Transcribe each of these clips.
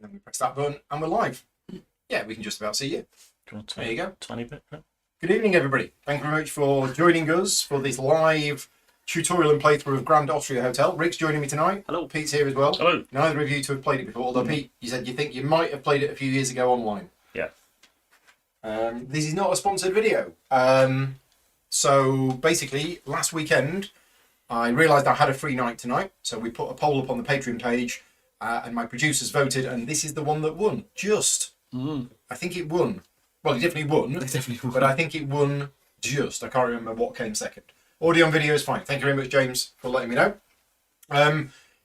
then we press that button and we're live. Yeah, we can just about see you. There you go. Tiny bit. Good evening, everybody. Thank you very much for joining us for this live tutorial and playthrough of Grand Austria Hotel. Rick's joining me tonight. Hello. Pete's here as well. Hello. Neither of you two have played it before, although Pete, you said you think you might have played it a few years ago online. Yeah. This is not a sponsored video. So basically, last weekend, I realised I had a free night tonight, so we put a poll up on the Patreon page, and my producers voted, and this is the one that won. Just. I think it won. Well, it definitely won. It definitely won. But I think it won just. I can't remember what came second. Audio and video is fine. Thank you very much, James, for letting me know.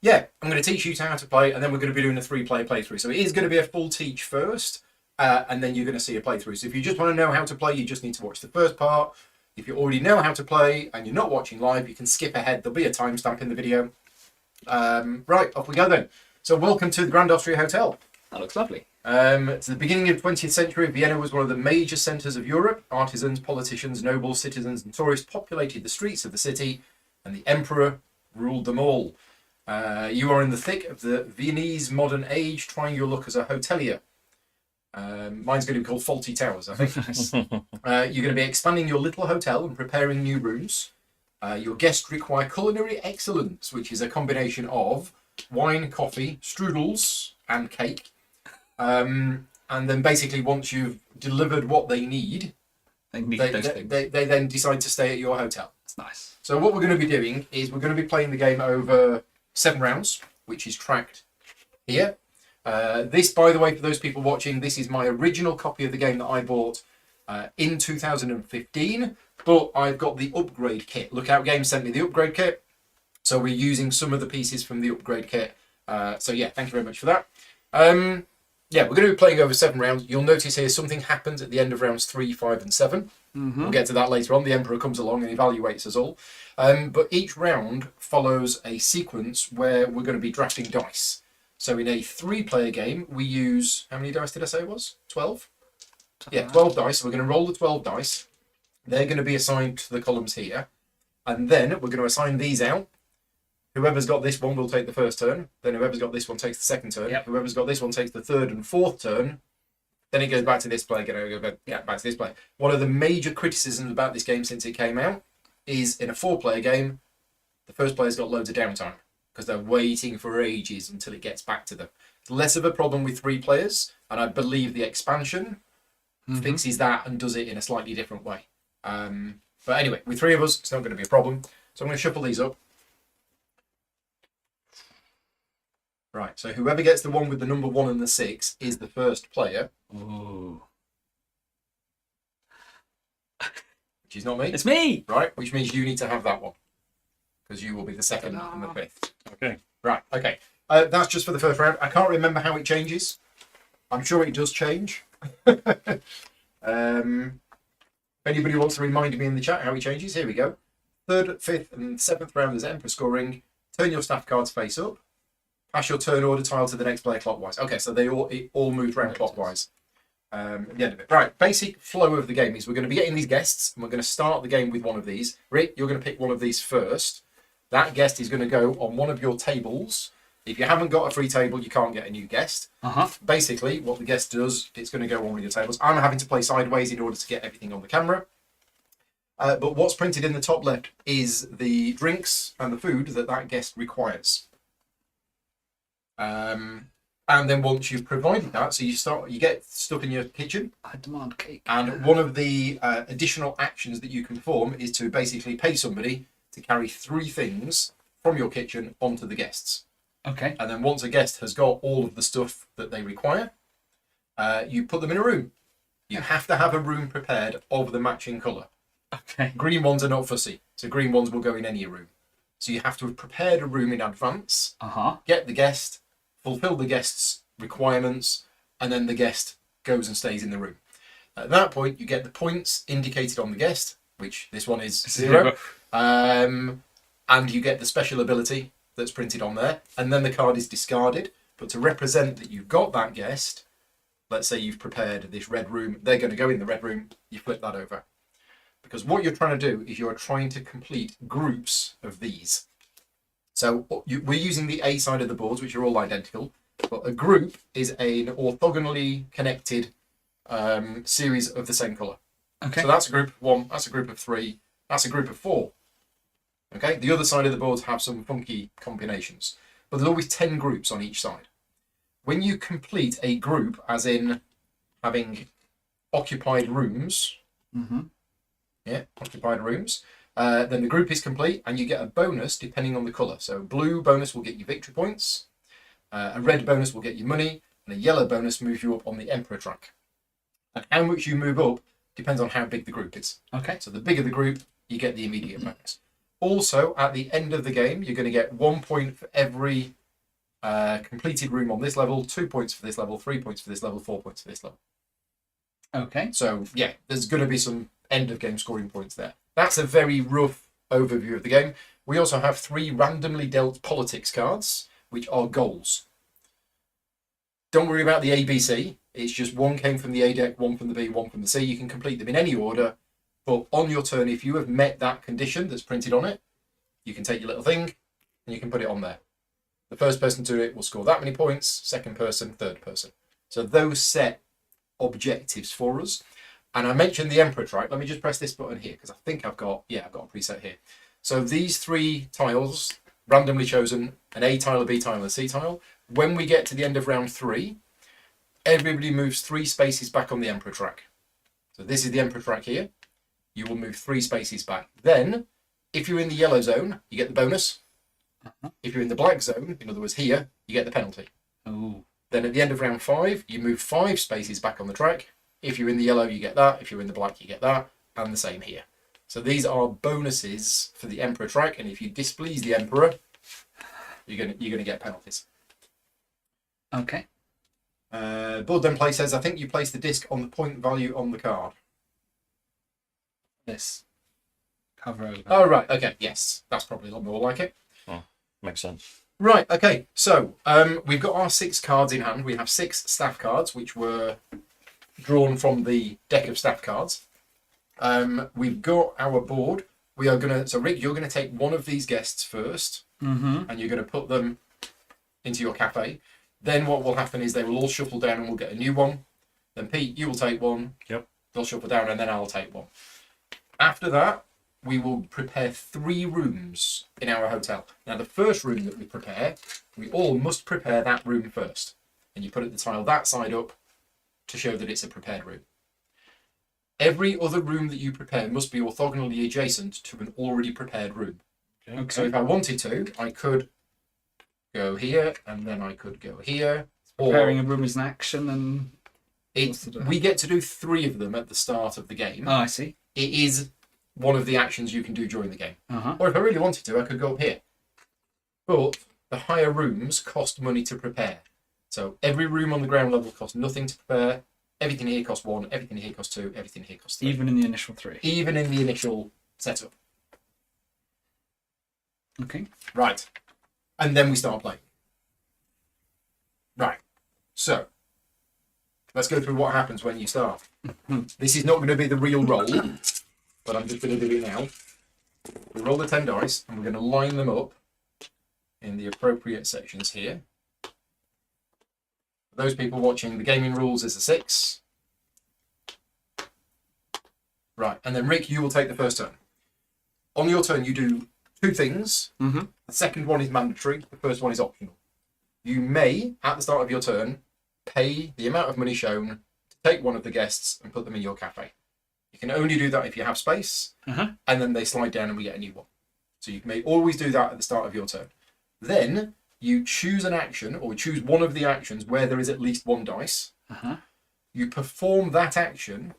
Yeah, I'm going to teach you how to play, and then we're going to be doing a 3-player playthrough. So it is going to be a full teach first, and then you're going to see a playthrough. So if you just want to know how to play, you just need to watch the first part. If you already know how to play and you're not watching live, you can skip ahead. There'll be a timestamp in the video. Right, off we go then. So welcome to the Grand Austria Hotel. That looks lovely. It's the beginning of the 20th century. Vienna was one of the major centres of Europe. Artisans, politicians, nobles, citizens and tourists populated the streets of the city, and the emperor ruled them all. You are in the thick of the Viennese modern age, trying your luck as a hotelier. Mine's going to be called Faulty Towers, I think. You're going to be expanding your little hotel and preparing new rooms. Your guests require culinary excellence, which is a combination of wine, coffee, strudels and cake. And then basically once you've delivered what they need, They then decide to stay at your hotel. That's nice. So what we're going to be doing is we're going to be playing the game over 7 rounds, which is tracked here. This, by the way, for those people watching, this is my original copy of the game that I bought in 2015, but I've got the upgrade kit. Lookout Games sent me the upgrade kit, so we're using some of the pieces from the upgrade kit. So yeah, thank you very much for that. Yeah, we're going to be playing over 7 rounds. You'll notice here something happens at the end of rounds 3, 5 and 7. We'll get to that later on. The Emperor comes along and evaluates us all. But each round follows a sequence where we're going to be drafting dice. So in a 3-player game, we use, how many dice did I say it was? 12? Yeah, 12 dice. So we're going to roll the 12 dice. They're going to be assigned to the columns here. And then we're going to assign these out. Whoever's got this one will take the first turn. Then whoever's got this one takes the second turn. Yep. Whoever's got this one takes the third and fourth turn. Then it goes back to this play. Back to this play. One of the major criticisms about this game since it came out is in a 4-player game, the first player's got loads of downtime because they're waiting for ages until it gets back to them. It's less of a problem with 3 players, and I believe the expansion fixes that and does it in a slightly different way. But anyway, with 3 of us, it's not going to be a problem. So I'm going to shuffle these up. Right, so whoever gets the one with the number 1 and the 6 is the first player. Ooh. Which is not me. It's me! Right, which means you need to have that one. Because you will be the second and the 5th. Okay. Right, okay. That's just for the first round. I can't remember how it changes. I'm sure it does change. If anybody wants to remind me in the chat how it changes, here we go. 3rd, 5th and 7th round is Emperor scoring. Turn your staff cards face up. Pass your turn order tile to the next player clockwise. Okay, so it all moves round clockwise at the end of it. Right, basic flow of the game is we're going to be getting these guests, and we're going to start the game with one of these. Rick, you're going to pick one of these first. That guest is going to go on one of your tables. If you haven't got a free table, you can't get a new guest. Basically, what the guest does, it's going to go on one of your tables. I'm having to play sideways in order to get everything on the camera. But what's printed in the top left is the drinks and the food that guest requires. And then once you've provided that, so you get stuff in your kitchen. I demand cake. And one of the additional actions that you can perform is to basically pay somebody to carry 3 things from your kitchen onto the guests. Okay. And then once a guest has got all of the stuff that they require, you put them in a room. You have to have a room prepared of the matching colour. Okay. Green ones are not fussy, so green ones will go in any room. So you have to have prepared a room in advance, get the guest, fulfill the guest's requirements, and then the guest goes and stays in the room. At that point, you get the points indicated on the guest, which this one is 0. And you get the special ability that's printed on there, and then the card is discarded. But to represent that you've got that guest, let's say you've prepared this red room, they're going to go in the red room, you flip that over. Because what you're trying to do is you're trying to complete groups of these. So we're using the A side of the boards, which are all identical. But a group is an orthogonally connected series of the same colour. Okay. So that's a group of 1, that's a group of 3, that's a group of 4. Okay, the other side of the boards have some funky combinations, but there's always 10 groups on each side. When you complete a group, as in having occupied rooms, occupied rooms, then the group is complete and you get a bonus depending on the colour. So blue bonus will get you victory points, a red bonus will get you money, and a yellow bonus moves you up on the Emperor track. And how much you move up depends on how big the group is. Okay. So the bigger the group, you get the immediate bonus. Also, at the end of the game, you're going to get 1 point for every completed room on this level, 2 points for this level, 3 points for this level, 4 points for this level. Okay. So, yeah, there's going to be some end of game scoring points there. That's a very rough overview of the game. We also have 3 randomly dealt politics cards, which are goals. Don't worry about the ABC. It's just 1 came from the A deck, 1 from the B, 1 from the C. You can complete them in any order. But on your turn, if you have met that condition that's printed on it, you can take your little thing and you can put it on there. The first person to do it will score that many points, second person, third person. So those set objectives for us. And I mentioned the Emperor track. Let me just press this button here because I think I've got a preset here. So these 3 tiles, randomly chosen, an A tile, a B tile, and a C tile. When we get to the end of round 3, everybody moves 3 spaces back on the Emperor track. So this is the Emperor track here. You will move 3 spaces back. Then, if you're in the yellow zone, you get the bonus. If you're in the black zone, in other words here, you get the penalty. Ooh. Then at the end of round 5, you move 5 spaces back on the track. If you're in the yellow, you get that. If you're in the black, you get that. And the same here. So these are bonuses for the Emperor track. And if you displease the Emperor, you're gonna get penalties. Okay. Board then play says, I think you place the disc on the point value on the card. This. Cover over. Oh, right. Okay. Yes. That's probably a lot more like it. Oh, makes sense. Right. Okay. So we've got our 6 cards in hand. We have 6 staff cards, which were drawn from the deck of staff cards. We've got our board. We are going to... So, Rick, you're going to take one of these guests first. And you're going to put them into your cafe. Then what will happen is they will all shuffle down and we'll get a new one. Then, Pete, you will take one. Yep. They'll shuffle down and then I'll take one. After that, we will prepare 3 rooms in our hotel. Now, the first room that we prepare, we all must prepare that room first. And you put the tile that side up to show that it's a prepared room. Every other room that you prepare must be orthogonally adjacent to an already prepared room. Okay. So if I wanted to, I could go here and then I could go here. Preparing a room is an action and... We get to do 3 of them at the start of the game. Oh, I see. It is one of the actions you can do during the game. Uh-huh. Or if I really wanted to, I could go up here. But the higher rooms cost money to prepare. So every room on the ground level costs nothing to prepare. Everything here costs 1, everything here costs 2, everything here costs 3. Even in the initial 3. Even in the initial setup. Okay. Right. And then we start playing. Right. So, let's go through what happens when you start. This is not going to be the real roll, but I'm just going to do it now. We roll the 10 dice, and we're going to line them up in the appropriate sections here. For those people watching, the gaming rules is a 6. Right, and then Rick, you will take the first turn. On your turn, you do 2 things. Mm-hmm. The second one is mandatory. The first one is optional. You may, at the start of your turn, pay the amount of money shown to take one of the guests and put them in your cafe. You can only do that if you have space, and then they slide down and we get a new one. So you may always do that at the start of your turn. Then you choose an action, or choose one of the actions where there is at least 1 dice. You perform that action,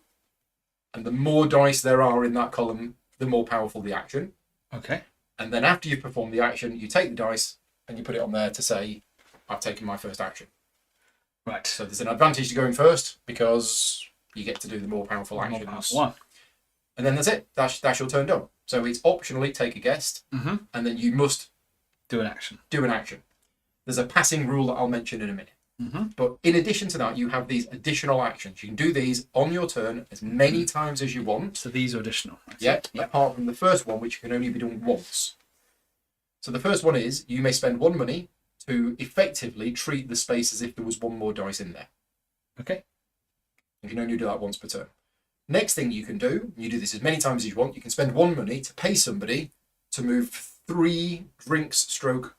and the more dice there are in that column, the more powerful the action. Okay. And then after you've performed the action, you take the dice and you put it on there to say, I've taken my first action. Right. So there's an advantage to going first because you get to do the more powerful actions. More powerful one. And then that's it. That's your turn done. So it's optionally take a guest, and then you must do an action. There's a passing rule that I'll mention in a minute. But in addition to that, you have these additional actions. You can do these on your turn as many times as you want. So these are additional. Yeah, apart from the first one, which can only be done once. So the first one is, you may spend 1 money to effectively treat the space as if there was one more dice in there. Okay. You can only do that once per turn. Next thing you can do, you do this as many times as you want, you can spend 1 money to pay somebody to move 3 drinks stroke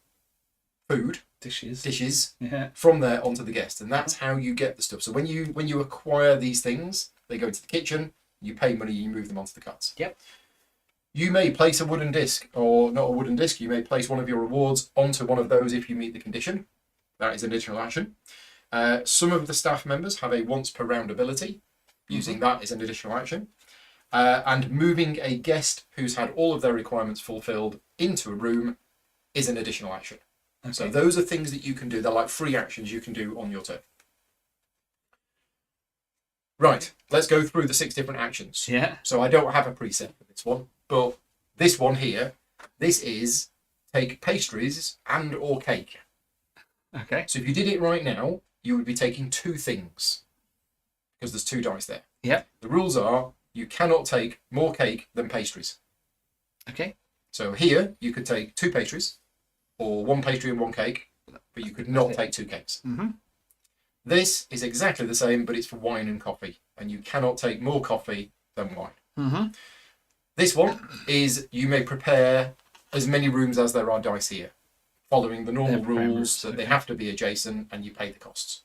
food dishes Yeah. from there onto the guest, and that's how you get the stuff. So when you acquire these things, they go into the kitchen, you pay money, you move them onto the carts. Yep. You may place a wooden disc, or not a wooden disc, you may place one of your rewards onto one of those if you meet the condition. That is an additional action. Some of the staff members have a once per round ability. Using that is an additional action. And moving a guest who's had all of their requirements fulfilled into a room is an additional action. Okay. So those are things that you can do. They're like free actions you can do on your turn. Right, let's go through the 6 different actions. Yeah. So I don't have a preset for this one, but this one here, this is take pastries and or cake. Okay. So if you did it right now, you would be taking 2 things because there's 2 dice there. Yep. The rules are you cannot take more cake than pastries. Okay. So here you could take 2 pastries or 1 pastry and 1 cake, but you could not take 2 cakes. Mm-hmm. This is exactly the same, but it's for wine and coffee, and you cannot take more coffee than wine. Mm-hmm. This one is you may prepare as many rooms as there are dice here, following the normal rules that they have to be adjacent and you pay the costs.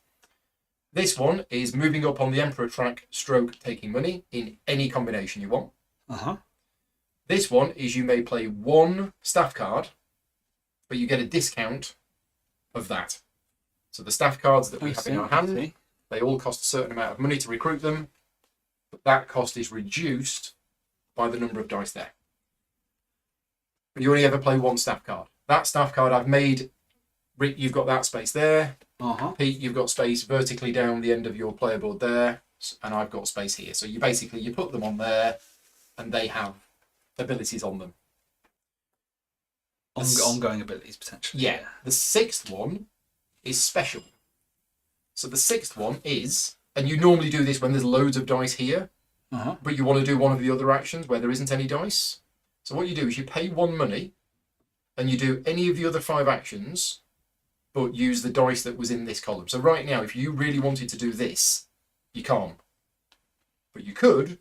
This one is moving up on the Emperor track stroke taking money in any combination you want. Uh-huh. This one is you may play 1 staff card, but you get a discount of that. So the staff cards that we have in our hand, they all cost a certain amount of money to recruit them, but that cost is reduced by the number of dice there. But you only ever play 1 staff card. That staff card I've made, Rick, you've got that space there. Uh-huh. Pete, you've got space vertically down the end of your player board there, and I've got space here. So you basically, you put them on there, and they have abilities on them. Ongoing abilities, potentially. Yeah. The 6th one is special. So the 6th one is, and you normally do this when there's loads of dice here, Uh-huh. but you want to do one of the other actions where there isn't any dice. So what you do is you pay 1 money, and you do any of the other 5 actions, but use the dice that was in this column. So right now, if you really wanted to do this, you can't. But you could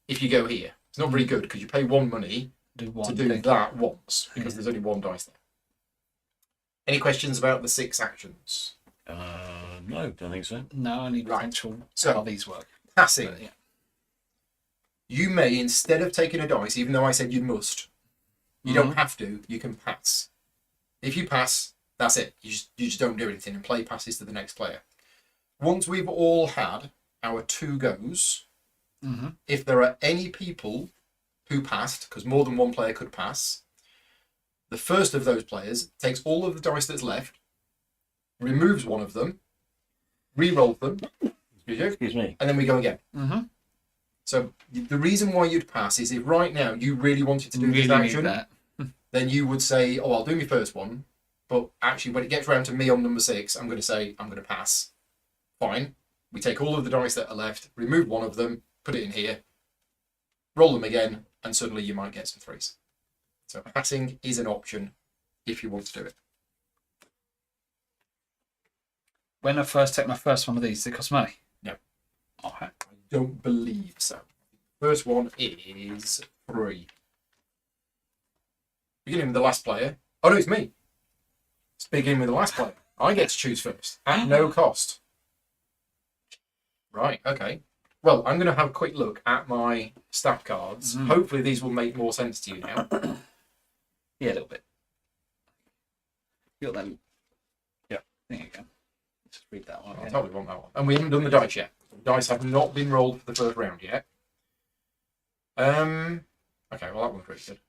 if you go here. It's not very good because you pay 1 money Do one to do thing. that once because there's only 1 dice there. Any questions about the 6 actions? No, don't think so. No, I need Right. potential So- how these work. Passing. But, yeah. You may, instead of taking a dice, even though I said you must, you don't have to, you can pass. If you pass, that's it. You just don't do anything and play passes to the next player. Once we've all had our 2 goes, Mm-hmm. if there are any people who passed, because more than 1 player could pass, the first of those players takes all of the dice that's left, removes 1 of them, re-rolls them, Excuse me. and then we go again. Mm-hmm. So the reason why you'd pass is if right now you really wanted to do Really this need action, that. then you would say, oh, I'll do my first one, but actually when it gets round to me on number 6, I'm going to say, I'm going to pass. Fine. We take all of the dice that are left, remove 1 of them, put it in here, roll them again, and suddenly you might get some 3s. So passing is an option if you want to do it. When I first take my first one of these, does it cost money? No. Okay. I don't believe so. First one is 3. Beginning with the last player. Oh no, it's me. It's beginning with the last player. I get to choose first at no cost. Right, okay. Well, I'm going to have a quick look at my staff cards. Hopefully these will make more sense to you now. Yeah, a little bit. You got them. Yeah. There you go. Just read that one. I again. totally want that one. And we haven't done the dice yet. The dice have not been rolled for the first round yet. Okay, well that one's pretty good.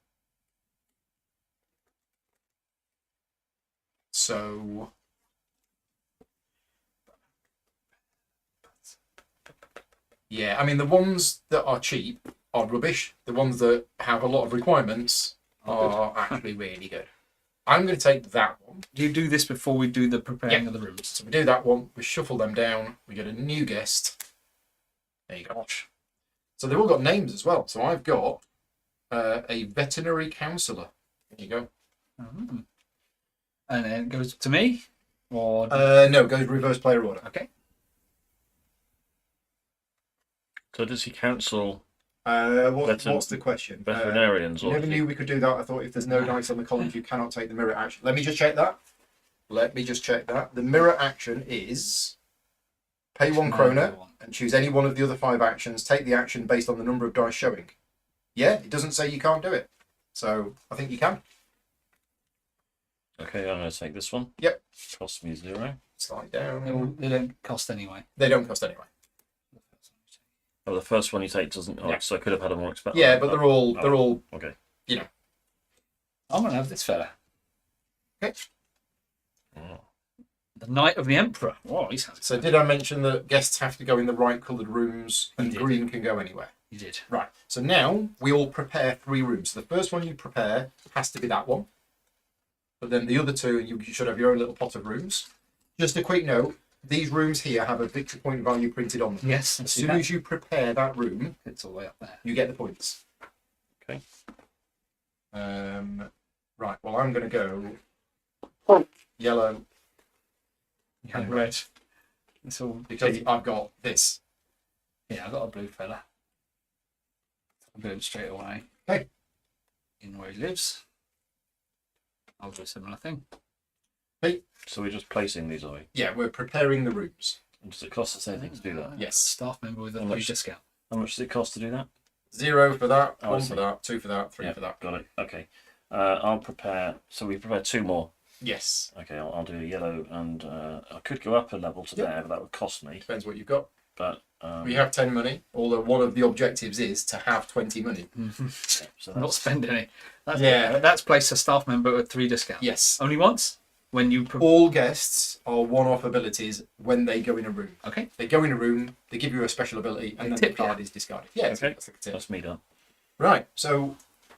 So yeah, I mean the ones that are cheap are rubbish. The ones that have a lot of requirements are actually really good. I'm going to take that one. Do you do this before we do the preparing of the rooms? So we do that one, we shuffle them down, we get a new guest. There you go. So they've all got names as well. So I've got a veterinary counsellor. There you go. And then it goes to me. Or No, goes reverse player order. okay. So does he counsel What's the question? veterinarians? You or never does he- knew we could do that. I thought if there's no dice on the columns, you cannot take the mirror action. Let me just check that. The mirror action is pay 1 kroner and choose any one of the other 5 actions. Take the action based on the number of dice showing. Yeah, it doesn't say you can't do it. So I think you can. Okay, I'm going to take this one. Yep. Costs me 0. Slide down. They don't cost anyway. They don't cost anyway. Oh, the first one you take doesn't. Oh, Yeah. so I could have had a more expensive. Yeah, but they're all Okay. I'm gonna have this fella. Okay. Oh. The Knight of the Emperor. Oh, he sounds. So did I mention that guests have to go in the right coloured rooms and You did. green can go anywhere? You did. Right. So now we all prepare 3 rooms. So the first one you prepare has to be that one. But then the other 2, you should have your own little pot of rooms. Just a quick note, these rooms here have a victory point value printed on them. Yes. As soon as you prepare that room, it's all the way up there. you get the points. Okay. Right, well I'm going to go yellow Yeah, red. It's all because I've got this. Yeah, I got a blue fella. I'll do him straight away. Okay. In where he lives. I'll do a similar thing. So we're just placing these, are we? Yeah, we're preparing the rooms. And does it cost us anything to do that? Yes. Staff member with a How free much? discount. How much does it cost to do that? 0 for that, Oh, I 1 see. for that, 2 for that, 3 Yeah, for that. got it. Okay. I'll prepare. So we prepare 2 more. Yes. Okay, I'll do a yellow, and I could go up a level to Yep. there, but that would cost me. Depends what you've got. But We have 10 money, although one of the objectives is to have 20 money. so Not that's spend any. That's, Yeah. That's placed a staff member with 3 discount. Yes. Only once? When you. All guests are one-off abilities when they go in a room. Okay. They go in a room, they give you a special ability, and They then tip the card you. is discarded. Yeah, it's Okay. that's like a tip. that's me done. Right, so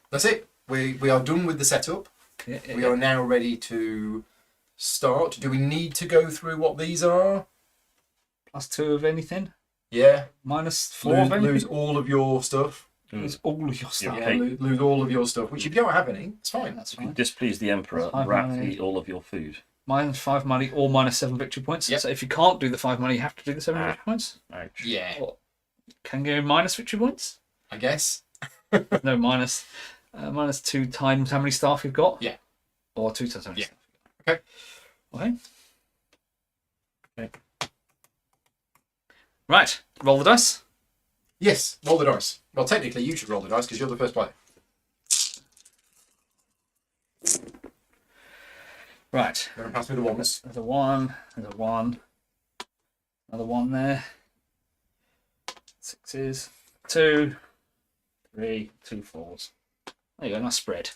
that's it. We are done with the setup. Yeah, yeah, We yeah. are now ready to start. Do we need to go through what these are? +2 of anything? Yeah. -4 of anything? Lose all of your stuff. Lose all of your stuff. Yeah, Okay. lose all of your stuff, which if you don't have any, it's fine. That's If you fine. displease the Emperor, Five rat money. eat all of your food. -5 money or -7 victory points. Yep. So if you can't do the 5 money, you have to do the 7 Ah. victory points. Ouch. Yeah, Or can go minus victory points. I guess. No, -2 times how many staff you've got. Yeah. Or 2 times how many Yeah. staff you've got. Okay. Okay. Right. Roll the dice. Yes, roll the dice. Well, technically, you should roll the dice because you're the first player. Right. You're going to pass me the ones. There's a 1. There's a 1. Another 1 there. 6s. 2. 3. 2 4s. There you go. Nice spread.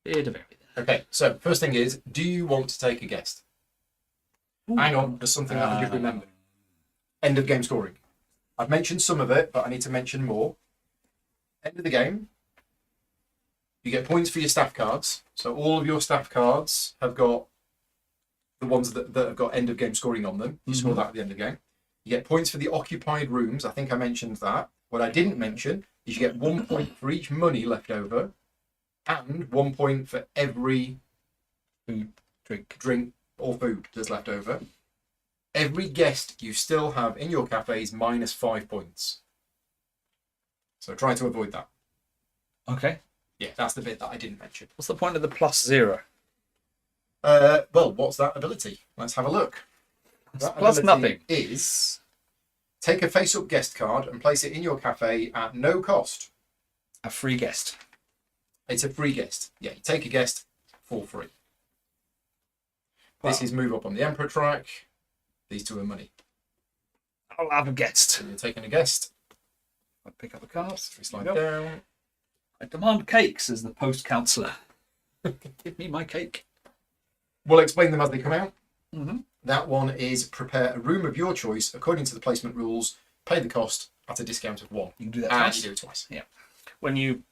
Bit of everything. Okay, so first thing is, do you want to take a guest? Hang on, there's something that I just remembered. End of game scoring. I've mentioned some of it, but I need to mention more. End of the game, you get points for your staff cards. So all of your staff cards have got the ones that have got end of game scoring on them. You score that at the end of the game. You get points for the occupied rooms. I think I mentioned that. What I didn't mention is you get 1 point for each money left over and 1 point for every Food, drink or food that's left over. Every guest you still have in your cafe is -5 points. So try to avoid that. Okay. Yeah, that's the bit that I didn't mention. What's the point of the +0? Well, what's that ability? Let's have a look. That Plus ability nothing. is take a face-up guest card and place it in your cafe at no cost. A free guest. It's a free guest. Yeah, you take a guest for free. This Wow. is move up on the Emperor track. These 2 are money. I'll have a guest. So you're taking a guest. I pick up a card. We slide down. I demand cakes as the post councillor. Give me my cake. We'll explain them as they come out. Mm-hmm. That one is prepare a room of your choice according to the placement rules. Pay the cost at a discount of 1. You can do that And twice. you do it twice. When you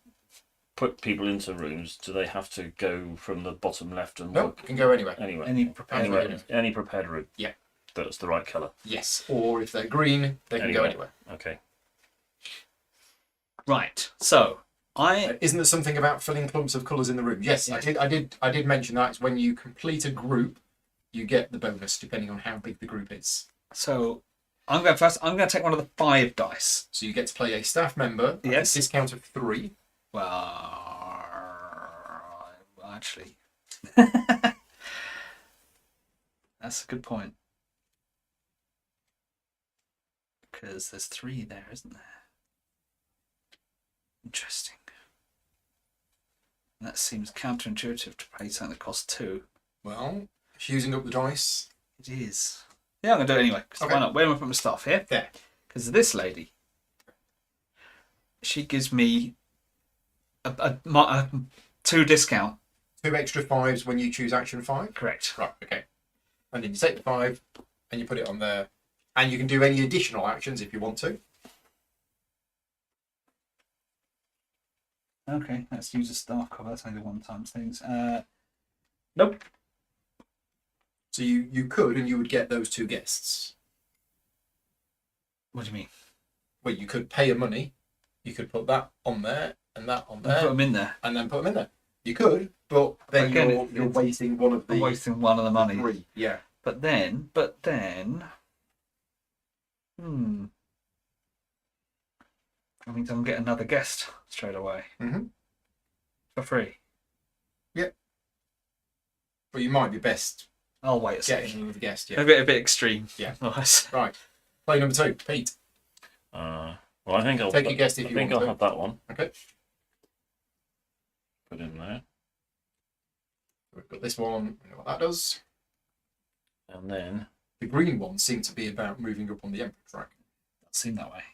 put people into rooms, do they have to go from the bottom left and No, work you can go anywhere. anywhere? Any prepared Anywhere. room. Any prepared room? Yeah. That's the right colour. Yes. Or if they're green, they can go anywhere. Okay. Right. So Isn't there something about filling clumps of colours in the room? Yes, Yes. I did mention that. It's when you complete a group, you get the bonus depending on how big the group is. So I'm going first. I'm going to take one of the 5 dice. So you get to play a staff member at Yes. a discount of 3. Well, actually, that's a good point. Because there's 3 there, isn't there? Interesting. That seems counterintuitive to play something that costs 2. Well, it's using up the dice. It is. Yeah, I'm going to do it anyway. 'Cause Okay. why not? Where am I putting my stuff here? There. Because this lady, she gives me a 2 discount. 2 extra 5s when you choose action 5. Correct. Right, okay. And then you take the 5 and you put it on there. And you can do any additional actions if you want to. Okay, let's use a staff cover. That's only the 1 times things. Nope. So you could, and you would get those 2 guests. What do you mean? Well, you could pay a money. You could put that on there and that on Put there, them in there. and then put them in there. You could, but then Again, you're wasting one of the I'm wasting one of the money. 3. Yeah. But then, that means I'm getting another guest straight away Mhm. for free. But you might be best I'll wait a getting second. another guest. Yeah. A bit extreme. Yeah. Nice. Right. Play number 2, Pete. Well, I think I'll Take your guest if I you think want I'll to. have that one. Okay. Put in there, We've got this one. We know what that does. and then The green ones seem to be about moving up on the Emperor track. That seemed that way.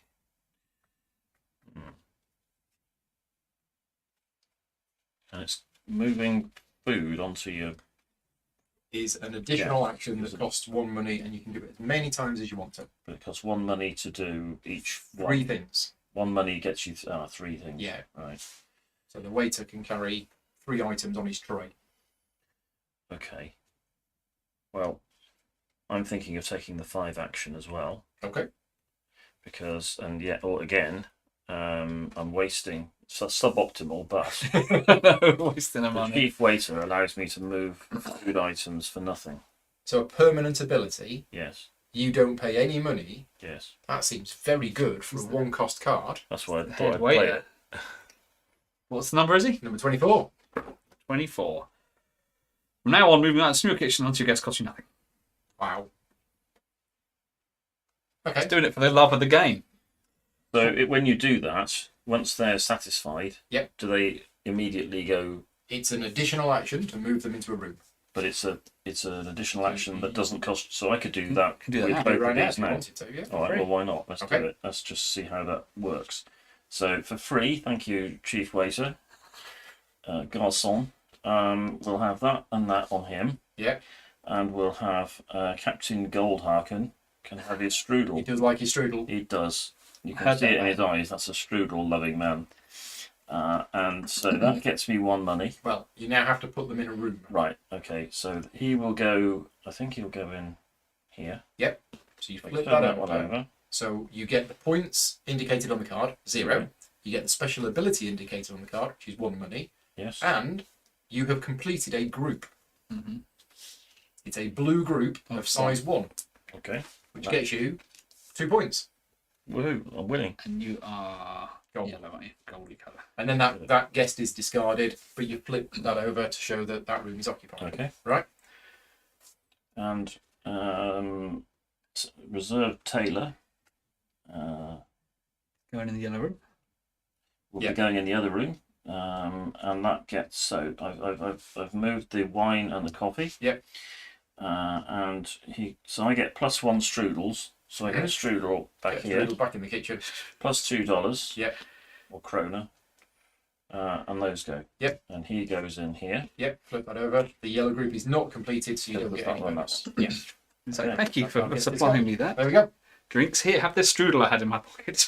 and it's moving food onto your. Is an additional action that costs 1 money, and you can do it as many times as you want to. But it costs 1 money to do each 3 one. things. 1 money gets you 3 things. Yeah. Right. So the waiter can carry 3 items on his tray. Okay. Well, I'm thinking of taking the 5 action as well Okay. because, again, I'm wasting. It's suboptimal, but Wasting a the money. chief waiter allows me to move food items for nothing. So a permanent ability, Yes. you don't pay any money. Yes. That seems very good for a 1-cost card. That's why I The thought head I'd play waiter. it. What's the number, is he? Number 24. 24. From now on, moving out to your kitchen onto your guest costs you nothing. Wow. Okay. Just doing it for the love of the game. So when you do that, once they're satisfied, Yep. do they immediately go? It's an additional action to move them into a room. But it's an additional action that doesn't cost. So I could do that Can do that with now. both Right of now, these if you now. wanted to, yeah. All right. free. Well, why not? Let's Okay. do it. Let's just see how that works. So for free, thank you, Chief Waiter. Garçon. We'll have that and that on him. Yeah. And we'll have Captain Goldharken can have his strudel. He does like his strudel. He does. You can Heard see that, it in his eyes. That's a strudel-loving man. And so that gets me 1 money. Well, you now have to put them in a room. Right. Okay. So he will go. I think he'll go in here. Yep. So you Like, flip turn that one over. over. So you get the points indicated on the card, 0. Right. You get the special ability indicated on the card, which is 1 money. Yes. And you have completed a group. Mm-hmm. It's a blue group of size 1, Okay. which gets you 2 points. Woohoo! I'm winning. And you are Gold. yellow, aren't you? Goldy colour. And then that guest is discarded, but you flip that over to show that that room is occupied. Okay. Right? And reserve Taylor. Going in the yellow room. Will Yeah. be going in the other room. And that gets so I've moved the wine and the coffee. Yep. So I get +1 strudels. So I get a strudel back Get here. strudel back in the kitchen. Plus $2. Yep. Or krona. And those go. Yep. And he goes in here. Yep, flip that over. The yellow group is not completed, so you So don't there's get that any one, bonus. that's- Yeah. So Okay. thank you That for gets supplying discarded. me that. There we go. Drinks here. Have this strudel I had in my pocket.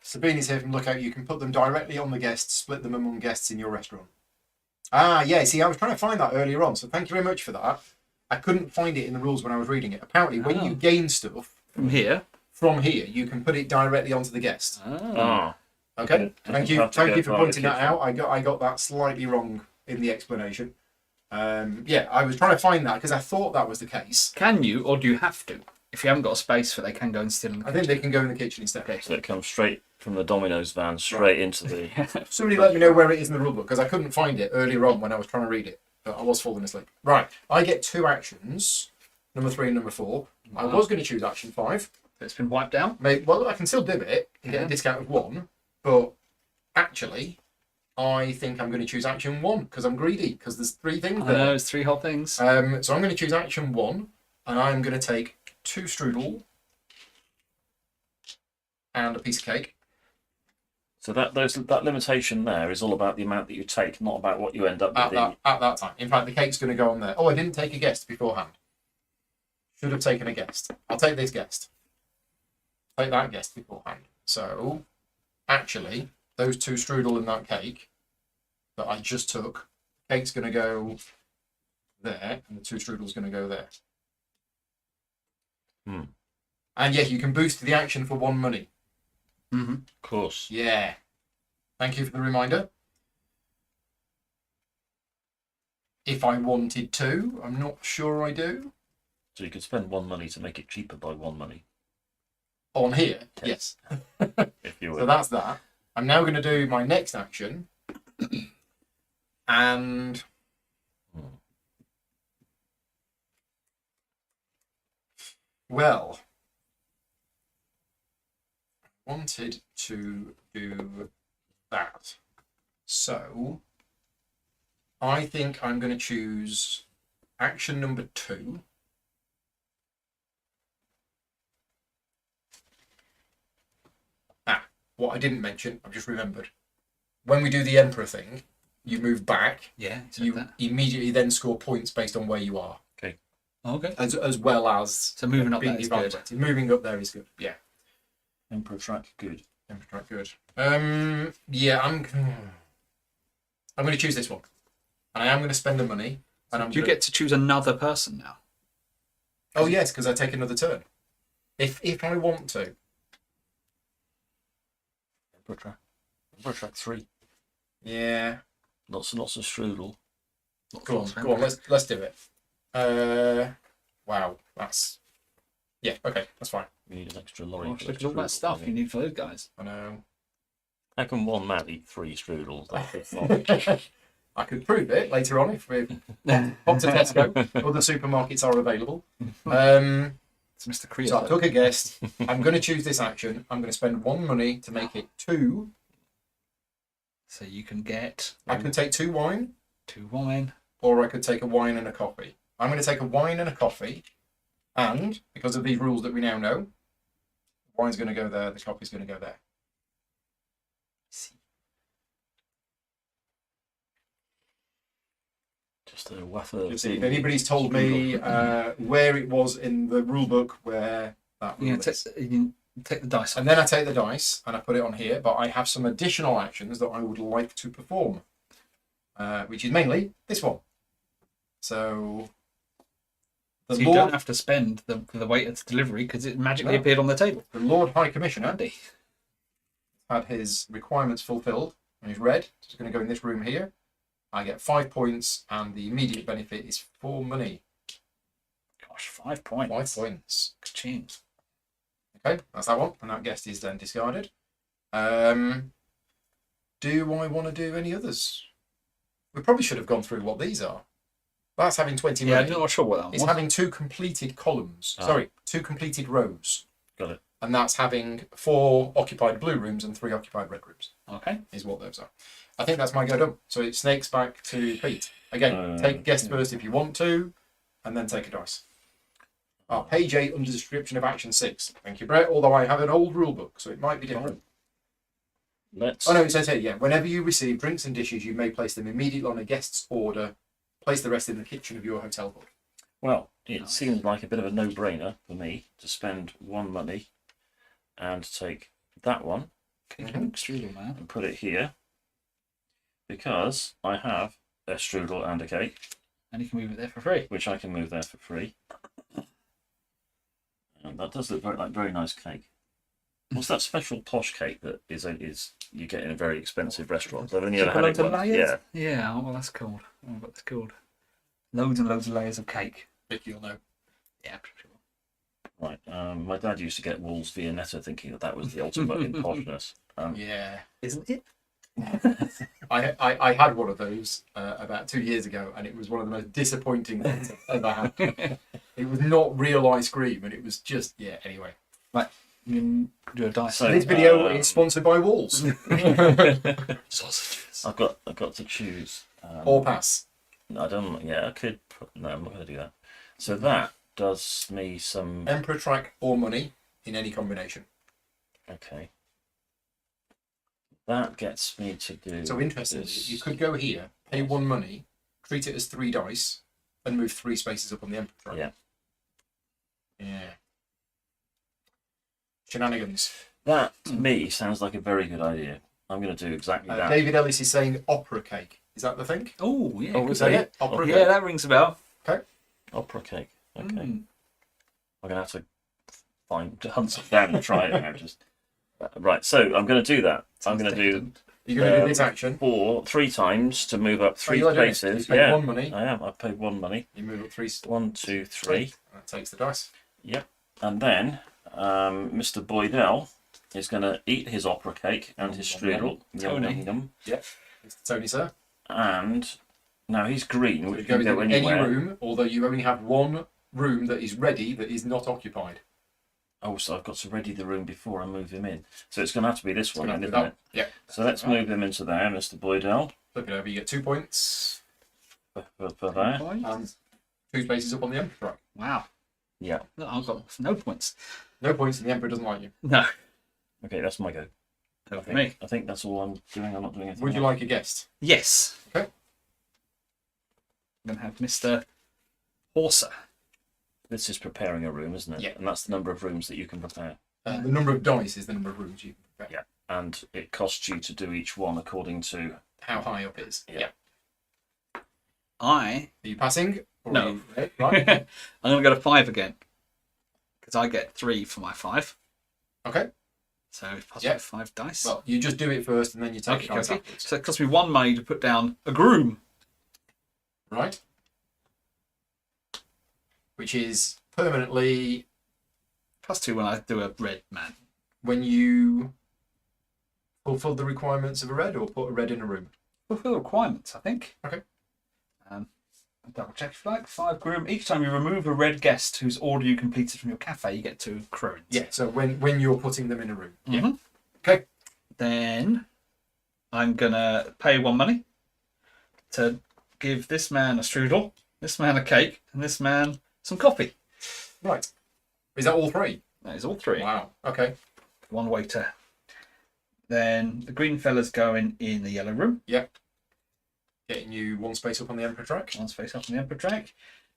Sabine is here from Lookout. You can put them directly on the guests, split them among guests in your restaurant. Yeah, see, I was trying to find that earlier on, so thank you very much for that. I couldn't find it in the rules when I was reading it. Apparently, when you gain stuff From here. from here, you can put it directly onto the guest. Ah. Ah. Okay, Doesn't thank you have to go for far pointing to that out. I got that slightly wrong in the explanation. Yeah, I was trying to find that because I thought that was the case. Can you, or do you have to? If you haven't got a space for it, they can go and steal in the I think they can go in the kitchen instead. Okay. So it comes straight from the Domino's van, straight into the... Somebody let me know where it is in the rulebook because I couldn't find it earlier on when I was trying to read it, but I was falling asleep. Right, I get 2 actions, number 3 and number 4. I was going to choose action 5. It's been wiped out. Maybe, well, I can still do it and get a discount of 1, but actually, I think I'm going to choose action 1 because I'm greedy because there's 3 things I there. know, it's 3 whole things. So I'm going to choose action 1 and I'm going to take 2 strudel and a piece of cake. So that limitation there is all about the amount that you take, not about what you end up with. At that time. In fact, the cake's going to go on there. Oh, I didn't take a guest beforehand. Should have taken a guest. I'll take this guest. Take that guest beforehand. So, actually, those 2 strudel and that cake that I just took, cake's going to go there, and the 2 strudel's going to go there. And yeah, you can boost the action for 1 money. Mm-hmm. Of course. Yeah. Thank you for the reminder. If I wanted to, I'm not sure I do. So you could spend 1 money to make it cheaper by 1 money. On here, yes. If you So were. that's that. I'm now going to do my next action. And well, I wanted to do that. So I think I'm going to choose action number 2. What I didn't mention, I've just remembered. When we do the Emperor thing, you move back. Yeah, You immediately then score points based on where you are. Okay. As well as So moving up being there is good. evaluated. Moving up there is good. Yeah. Emperor track, good. Emperor track, good. Yeah, I'm going to choose this one, and I am going to spend the money. And I'm Do you gonna... get to choose another person now? Oh yes, because I take another turn. If I want to. Emperor track 3. Yeah. Lots and lots of strudel. Go on. Let's do it. Wow, that's okay. That's fine. We need an extra lorry. Gosh, for look at the all that strudel, stuff don't you we? need for those guys. I know. How can 1 man eat 3 strudels? That'd be fun. I could prove it later on if we pop to Tesco. Other supermarkets are available. It's Mr. Creosote. So I took a guess. I'm going to choose this action. I'm going to spend 1 money to make it 2. So you can get I can take 2 wine, 2 wine. or I could take a wine and a coffee. I'm going to take a wine and a coffee, and because of these rules that we now know, the wine's going to go there, the coffee's going to go there. Just a wafer. Just see if anybody's told me where it was in the rule book where that rule You is. can take the dice. And then I take the dice and I put it on here, but I have some additional actions that I would like to perform, which is mainly this one. So, So you don't have to spend the waiter's delivery because it magically appeared on the table. The Lord High Commissioner Andy. had his requirements fulfilled and he's red. So he's going to go in this room here. I get 5 points and the immediate benefit is 4 money. Gosh, 5 points. 5 points. Ka-ching. Okay, that's that one. And that guest is then discarded. Do I want to do any others? We probably should have gone through what these are. That's having 20 Yeah, money. I'm not sure what that one It's was. having 2 completed columns. Sorry, 2 completed rows. Got it. And that's having 4 occupied blue rooms and 3 occupied red rooms. Okay. Is what those are. I think that's my go done. So it snakes back to Pete. Again, take a guest first if you want to, and then take a dice. Page 8 under description of action 6. Thank you, Brett. Although I have an old rule book, so it might be different. Let's. Oh no, it says here, yeah. Whenever you receive drinks and dishes, you may place them immediately on a guest's order. Place the rest in the kitchen of your hotel board. Well, it seems like a bit of a no-brainer for me to spend 1 money and take that one Strudel, man. and put it here because I have a strudel and a cake, And you can move it there for free. which I can move there for free. And that does look very nice cake. What's that special posh cake that is you get in a very expensive restaurant? I've only ever had Loads it of once. layers? Yeah. Yeah, well, that's called. I don't know what that's called. Loads and loads of layers of cake. If you'll know. Yeah, sure. Right. My dad used to get Wolves Viennetta, thinking that was the ultimate in poshness. Yeah. Isn't it? I had one of those about 2 years ago, and it was one of the most disappointing things I've ever had. It was not real ice cream, and it was just, yeah, anyway. Right, you can do a dice. So- This video is sponsored by Walls. Sausages. I've got to choose. Or pass. I don't. Yeah, I could. No, I'm not going to do that. So that does me some. Emperor track or money in any combination. Okay. That gets me to do. So interestingly, this. you could go here, pay 1 money, treat it as 3 dice, and move 3 spaces up on the Emperor track. Yeah. Yeah. Shenanigans. That to me sounds like a very good idea. I'm going to do exactly that. David Ellis is saying opera cake. Is that the thing? Oh, yeah. Oh, good is that idea. it? Opera Yeah, cake. that rings a bell. Okay. Opera cake. Okay. Mm. I'm going to have to hunt some down and try it now. Just right. So I'm going to do that. I'm going to do You're going to do this action. 3 times to move up 3 you are doing it. spaces. You paid Yeah, 1 money. I am. I paid 1 money. You move up 3. 1, 2, 3. That takes the dice. Yep. And then Mr. Boydell is going to eat his opera cake and his strudel. Tony. Yum, yum, yum. Yep. It's Tony, sir. And now he's green, So which it goes can go in any anywhere. room, although you only have 1 room that is ready that is not occupied. Oh, so I've got to ready the room before I move him in. So it's going to have to be this one, Gonna then, have isn't to it? do that. So let's move him into there, Mr. Boydell, Flip it over, you get 2 points. for there. And 2 spaces up on the Emperor track. Wow. Yeah. No, I've got no points. No points, and the Emperor doesn't like you. No. Okay, that's my go. No I for think, me. I think that's all I'm doing. I'm not doing anything Would you else. like a guest? Yes. Okay. I'm going to have Mr. Horser. This is preparing a room, isn't it? Yeah. And that's the number of rooms that you can prepare. The number of dice is the number of rooms you can prepare. Yeah. And it costs you to do each one according to. How high up it is. Yeah. I Are you passing? Or No. Are you, right. I'm going to go to 5 again. Because I get 3 for my 5. Okay. So plus Yeah. 5 dice. Well, you just do it first, and then you take Okay, the dice okay. afterwards. So it costs me 1 money to put down a groom. Right. Which is permanently Plus 2 when I do a red man. when you fulfill the requirements of a red, or put a red in a room. Fulfill requirements, I think. Okay. Double check if you like. 5 groom. Each time you remove a red guest whose order you completed from your cafe, you get 2 crones. Yeah. So when you're putting them in a room. Yeah. Mhm. Okay. Then I'm gonna pay 1 money to give this man a strudel, this man a cake, and this man some coffee. Right. Is that all 3? That is all 3. Wow. Okay. 1 waiter. Then the green fella's going in the yellow room. Getting you 1 space up on the Emperor track. 1 space up on the emperor track.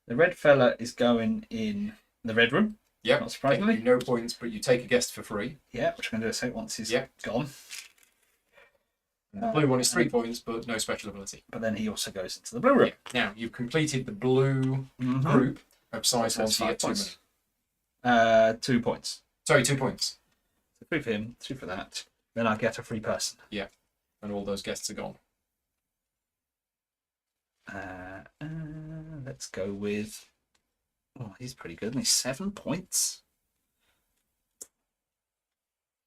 The red fella is going in the red room. Yep. Not surprisingly. Getting you no points, but you take a guest for free. Yeah, which I'm going to do a second once he's Yeah. gone. And the blue one is 3 points, but no special ability. But then he also goes into the blue room. Now you've completed the blue Mhm. group of size So 1, so you get 2 5 money. 2 points. Sorry, 2 points. So 3 for him, 2 for that. Then I get a free person. And all those guests are gone. Let's go with. Oh, he's pretty good. Isn't he? 7 points.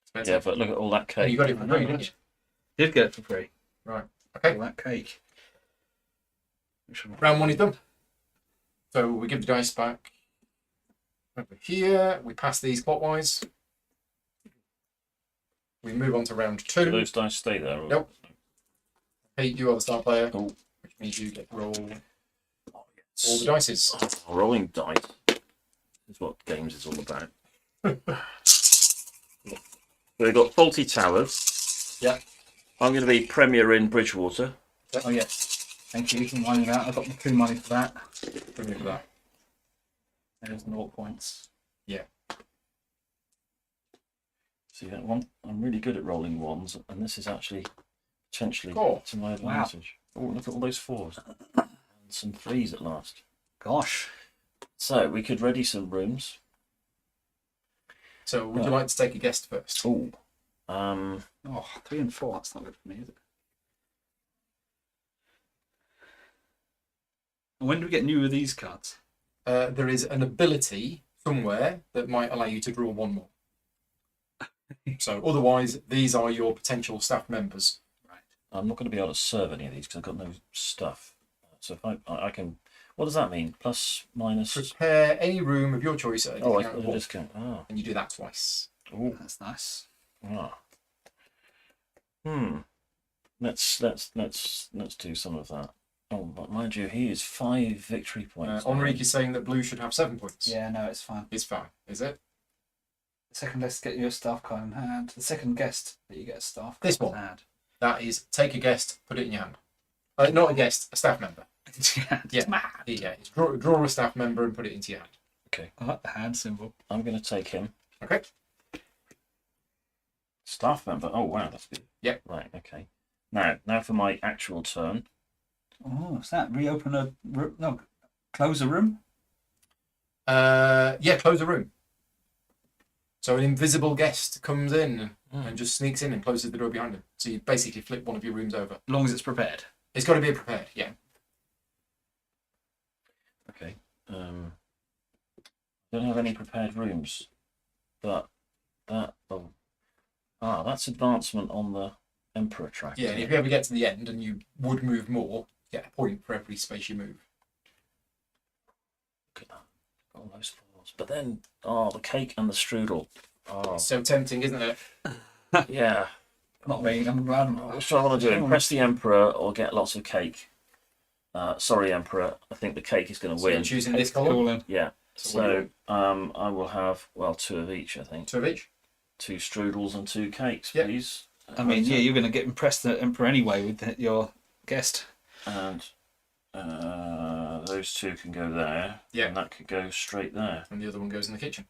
Expensive. Yeah, but look at all that And cake. you got it for I know, free, didn't right? you? Did get it for free. Right. Okay. All that cake. Which one- Round 1 is done. So we give the dice back over here. We pass these clockwise. We move on to round Do 2. those dice stay there? Or... Nope. Hey, you are the star player, Cool. which means you get to roll Oh, all the dices. rolling dice is what games is all about. We've got Faulty Towers. Yeah. I'm going to be Premier in Bridgewater. Oh, yes. Thank you for reminding me of that. I got my 2 money for that. Bring me for that. There's 0 points. See that one? I'm really good at rolling ones, and this is actually potentially Cool. to my advantage. Oh, look at all those 4s. And some 3s at last. Gosh. So we could ready some rooms. So would you like to take a guest first? Oh, Oh, 3 and 4. That's not good for me, is it? And when do we get new of these cards? There is an ability somewhere that might allow you to draw one more. So otherwise, these are your potential staff members. Right. I'm not going to be able to serve any of these because I've got no stuff. So if I can, what does that mean? Plus, minus. Prepare any room of your choice at a Oh, discount of a one, discount. Oh, and you do that twice. oh, That's nice. ah. Let's do some of that. Oh, but mind you, he is 5 victory points. Enrique is saying that blue should have 7 points. Yeah, no, it's fine. It's fine, is it? The second guest get your staff card in hand. The second guest that you get a staff card This in one. hand. That is take a guest, put it in your hand. Not a guest, a staff member. Yeah, Yeah. it's mad. Yeah, it's draw a staff member and put it into your hand. Okay, I like the hand symbol. I'm going to take him. Okay. Staff member. Oh wow, that's good. Yep. Right. Okay. Now for my actual turn. Oh, what's that? Reopen a room? No, close a room? Yeah, close a room. So an invisible guest comes in and just sneaks in and closes the door behind him. So you basically flip one of your rooms over. As long as it's prepared. It's got to be prepared, yeah. Okay. Don't have any prepared rooms, but that's advancement on the Emperor track. Yeah, and if you ever get to the end and you would move more, you get a point for every space you move. Look at that. Got all those fours. But then, the cake and the strudel. Oh, It's so tempting, isn't it? yeah. Not me. I'm glad. Which I want to do: impress the Emperor or get lots of cake. Sorry, Emperor. I think the cake is going to So you're win. choosing this Cool colour. then. Yeah. So what do you So I will have 2 of each. I think 2 of each. 2 strudels and 2 cakes, Yep. please. I mean, yeah, you're going to get impressed the Emperor anyway with your guest. And those 2 can go there. Yeah. And that could go straight there. And the other one goes in the kitchen.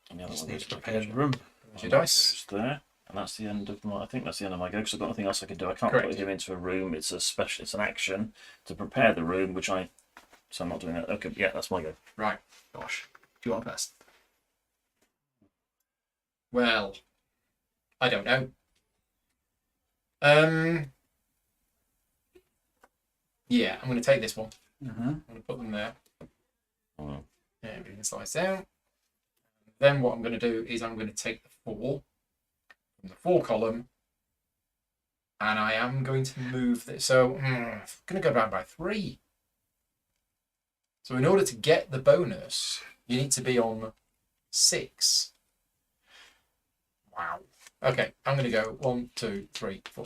And the other Just one need goes to in the prepare the kitchen. room. There's your dice. Goes there. And that's the end of my. I think that's the end of my go because I've got nothing else I can do. I can't Correct. put him into a room. It's an action to prepare the room, so I'm not doing that. Okay, yeah, that's my go. Right. Gosh. Do you want first? Well, I don't know. Yeah, I'm going to take this one. Mm-hmm. I'm going to put them there. Oh, Yeah, everything slides down. Then what I'm going to do is I'm going to take the 4 from the 4 column, and I am going to move this. So I'm going to go down by 3. So in order to get the bonus, you need to be on 6. Wow. Okay, I'm going to go 1, 2, 3, 4.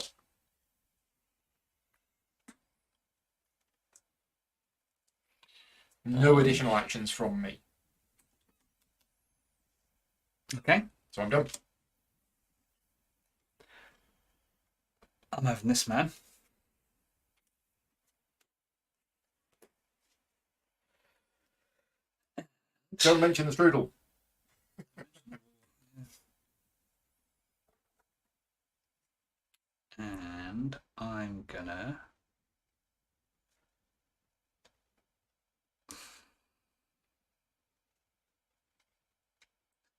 No additional actions from me. Okay. So I'm done. I'm having this man. Don't mention the strudel. And I'm gonna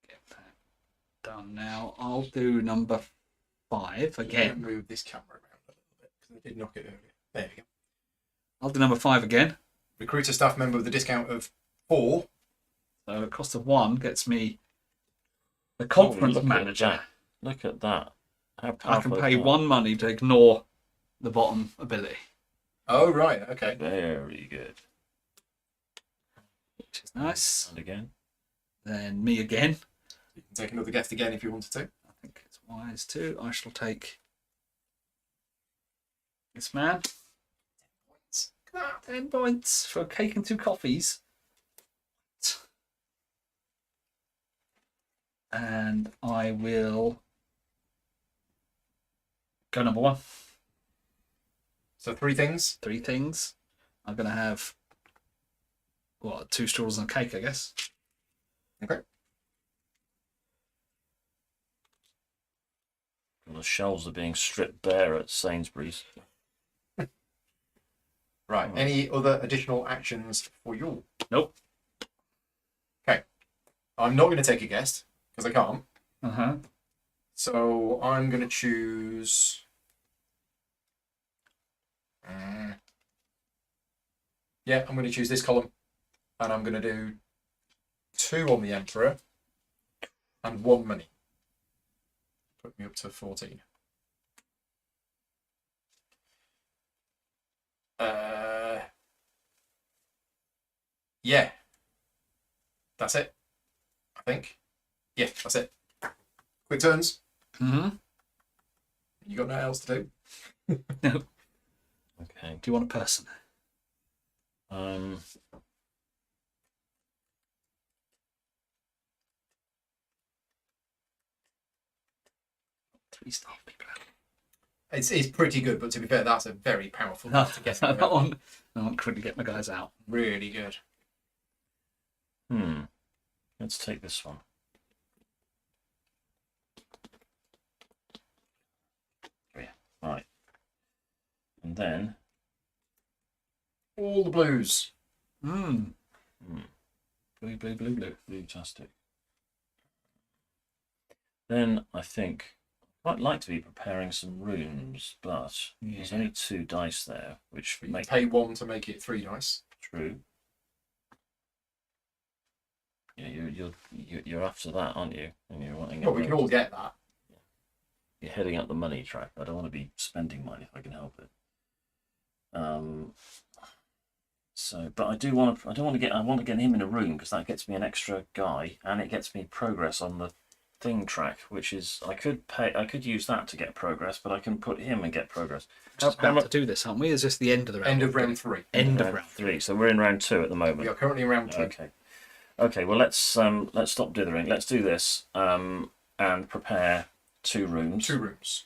get that done now. I'll do number 5 again. Move this camera around a little bit because I did knock it earlier. There we go. I'll do number 5 again. Recruit a staff member with a discount of 4. So the cost of 1 gets me the conference look at manager. that. Look at that. How I can powerful pay is that? 1 money to ignore the bottom ability, Oh, right. Okay. Very good. which is nice. And again. Then me again. You can take another guest again if you wanted to. I think it's wise too. I shall take this man. 10 points for a cake and 2 coffees. And I will go number 1. So 3 things. 3 things. I'm going to have, 2 straws and a cake, I guess. Okay. Well, the shelves are being stripped bare at Sainsbury's. Right. Oh. Any other additional actions for you? Nope. Okay. I'm not going to take a guest because I can't. Uh-huh. So I'm going to choose. Yeah, I'm going to choose this column, and I'm going to do 2 on the Emperor and 1 money. Put me up to 14. Yeah, that's it. I think. Yeah, that's it. Quick turns. Mm-hmm. You got nothing else to do. No. Okay. Do you want a person? Three staff people. It's pretty good, but to be fair, that's a very powerful No, to get. that one. I want quickly get my guys out. Really good. Let's take this one. Yeah. Right. And then. All the blues. Blue, blue, blue, blue. Fantastic. Then I think I'd quite like to be preparing some rooms, but there's only 2 dice there, which You make pay 1 to make it 3 dice. true. Yeah, you're after that, aren't you? And you're wanting. Well, we can all get that. You're heading up the money track. I don't want to be spending money if I can help it. So, but I do want to. I don't want to get. I want to get him in a room because that gets me an extra guy, and it gets me progress on the thing track, which is I could pay. I could use that to get progress, but I can put him and get progress. Just about to do this, aren't we? Is this the end of the round? End of round 3. End of round 3. So we're in round 2 at the moment. We are currently in round 2. Okay. Okay. Well, let's stop dithering. Let's do this and prepare 2 rooms. 2 rooms.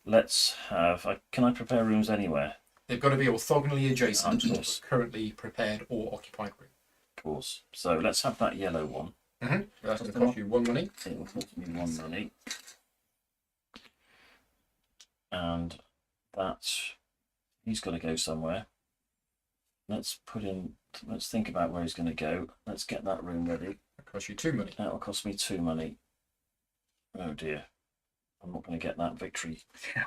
Let's have. Can I prepare rooms anywhere? They've got to be orthogonally adjacent to Yes. a currently prepared or occupied room. Of course. So let's have that yellow one. That's going to cost you 1 money. It will cost me 1 money. And that he's got to go somewhere. Let's put in. Let's think about where he's going to go. Let's get that room ready. That costs you 2 money. That will cost me 2 money. Oh dear. I'm not going to get that victory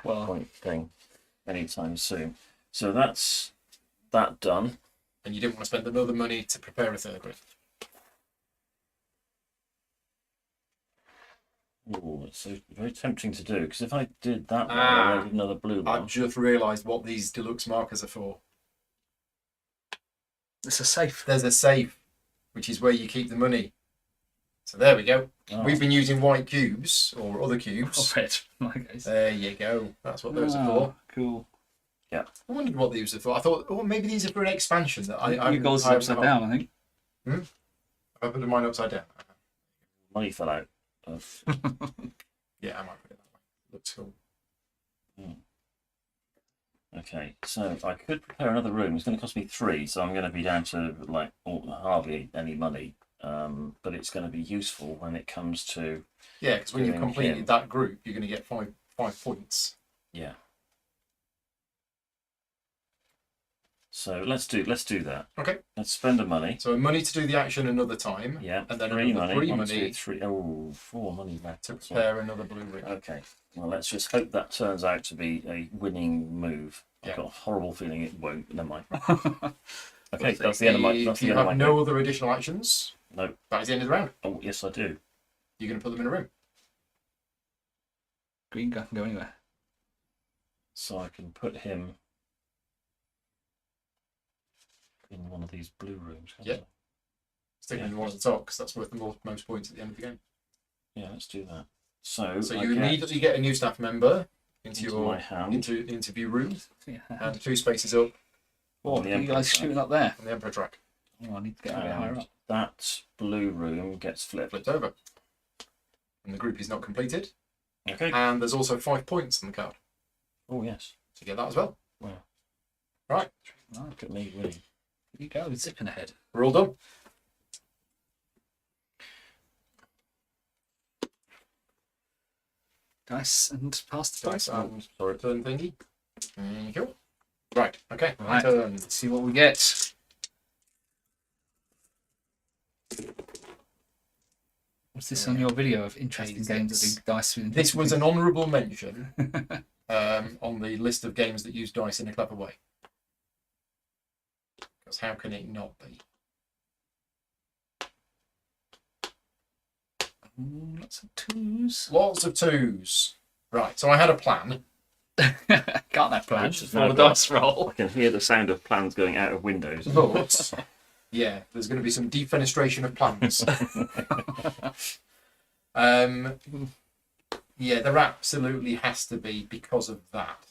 point thing anytime soon. So that's that done. And you didn't want to spend another money to prepare a 3rd room. Oh, it's so very tempting to do because if I did that one, I did another blue one. I've just realised what these deluxe markers are for. It's a safe. There's a safe, which is where you keep the money. So there we go. Oh. We've been using white cubes or other cubes. Red. Okay. There you go. That's what those are for. Cool. Yeah. I wondered what these are for. I thought, oh, maybe these are for an expansion that I You guys I upside down, I think. I put mine upside down. Money fell out. Yeah, I might put it that way. Looks cool. Okay, so I could prepare another room. It's going to cost me 3, so I'm going to be down to like hardly any money. But it's going to be useful when it comes to. Yeah, because when you've Doing completed him. that group, you're going to get five points. Yeah. So let's do that. Okay. Let's spend the money. So money to do the action another time. Yeah. And then 3 another money. 3 1, money 2, 3. Oh, 4 money back. to prepare another blue ring. Okay. Well, let's just hope that turns out to be a winning move. Yeah. I've got a horrible feeling it won't. Never mind. Okay, that's the end of my. That's If the you end of have my. no other additional actions, No. that is the end of the round. Oh, yes, I do. You're going to put them in a room. Green guy can go anywhere. So I can put him in one of these blue rooms. can't Yeah. I? Stick them Yeah. in one at the top because that's worth the most points at the end of the game. Yeah, let's do that. So So I you get immediately get a new staff member into into your my hand. interview room Yeah. and 2 spaces up What on the are you Emperor guys track. shooting up there? on the Emperor track. Oh, I need to get a bit higher And up. that blue room gets flipped. Flipped over. And the group is not completed. Okay. And there's also 5 points on the card. Oh yes. So you get that as well. Wow. Right. Right, Look at me winning. here you go, zipping ahead. We're all done. Dice and pass the Dice dice. and turn thingy. There you go. Right. Okay. my Right. turn. Let's see what we get. Was this on your video of interesting games that do dice? This was an honourable mention on the list of games that use dice in a clever way. Because how can it not be? Lots of twos. Lots of twos. Right, so I had a plan. Can't have plans. Which is For now a got- dice roll. I can hear the sound of plans going out of windows. But, yeah, there's going to be some defenestration of plans. Yeah, there absolutely has to be because of that.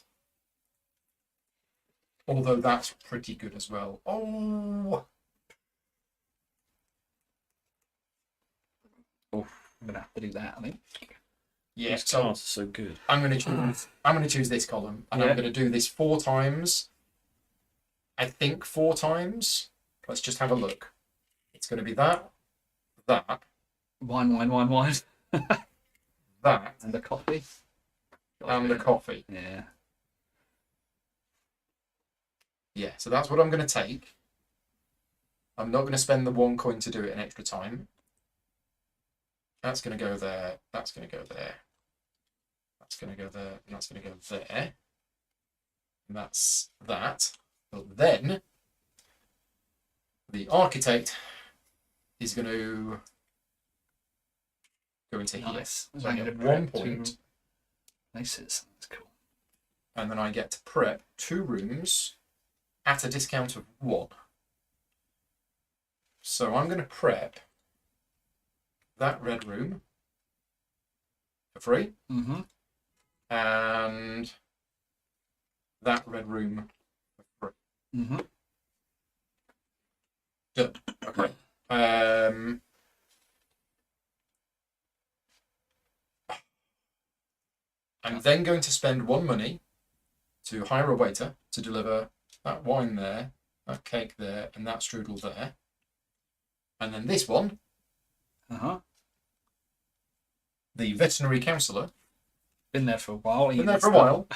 Although that's pretty good as well. Oh! I'm gonna have to do that, I think. Yeah, These so cards are so good. I'm going to choose this column, and Yeah. I'm going to do this 4 times. I think 4 times. Let's just have a look. It's going to be that, that, Wine, that, and a coffee. and the coffee. Yeah. Yeah, so that's what I'm going to take. I'm not going to spend the 1 coin to do it an extra time. That's going to go there. That's going to go there. That's going to go there. And that's going to go there. And that's that. But then the architect is going to go into here. Nice. So I I'm get gonna 1 prep point, 2 places. That's cool. and then I get to prep 2 rooms at a discount of 1. So I'm going to prep that red room for free, Mm-hmm. and that red room for free. Mm-hmm. Done. Okay. I'm then going to spend 1 money to hire a waiter to deliver that wine there, that cake there, and that strudel there. And then this one, Uh-huh. the veterinary counsellor, Been there for a while. been there for a while,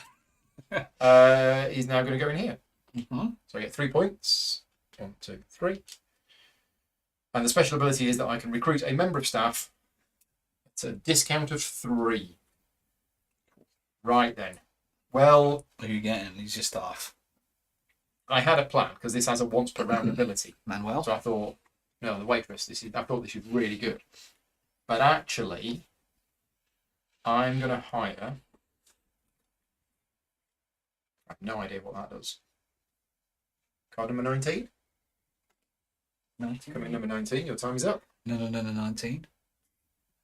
is now going to go in here. Mm-hmm. So I get 3 points. 1, 2, 3. And the special ability is that I can recruit a member of staff at a discount of 3. Right then. Well, Who are you getting? He's your staff. I had a plan because this has a once per round ability. Manuel. So I thought, no, the waitress. I thought this was really good. But actually, I'm going to hire. I have no idea what that does. Card number 19. 19. Coming number 19. Your time is up. No, 19.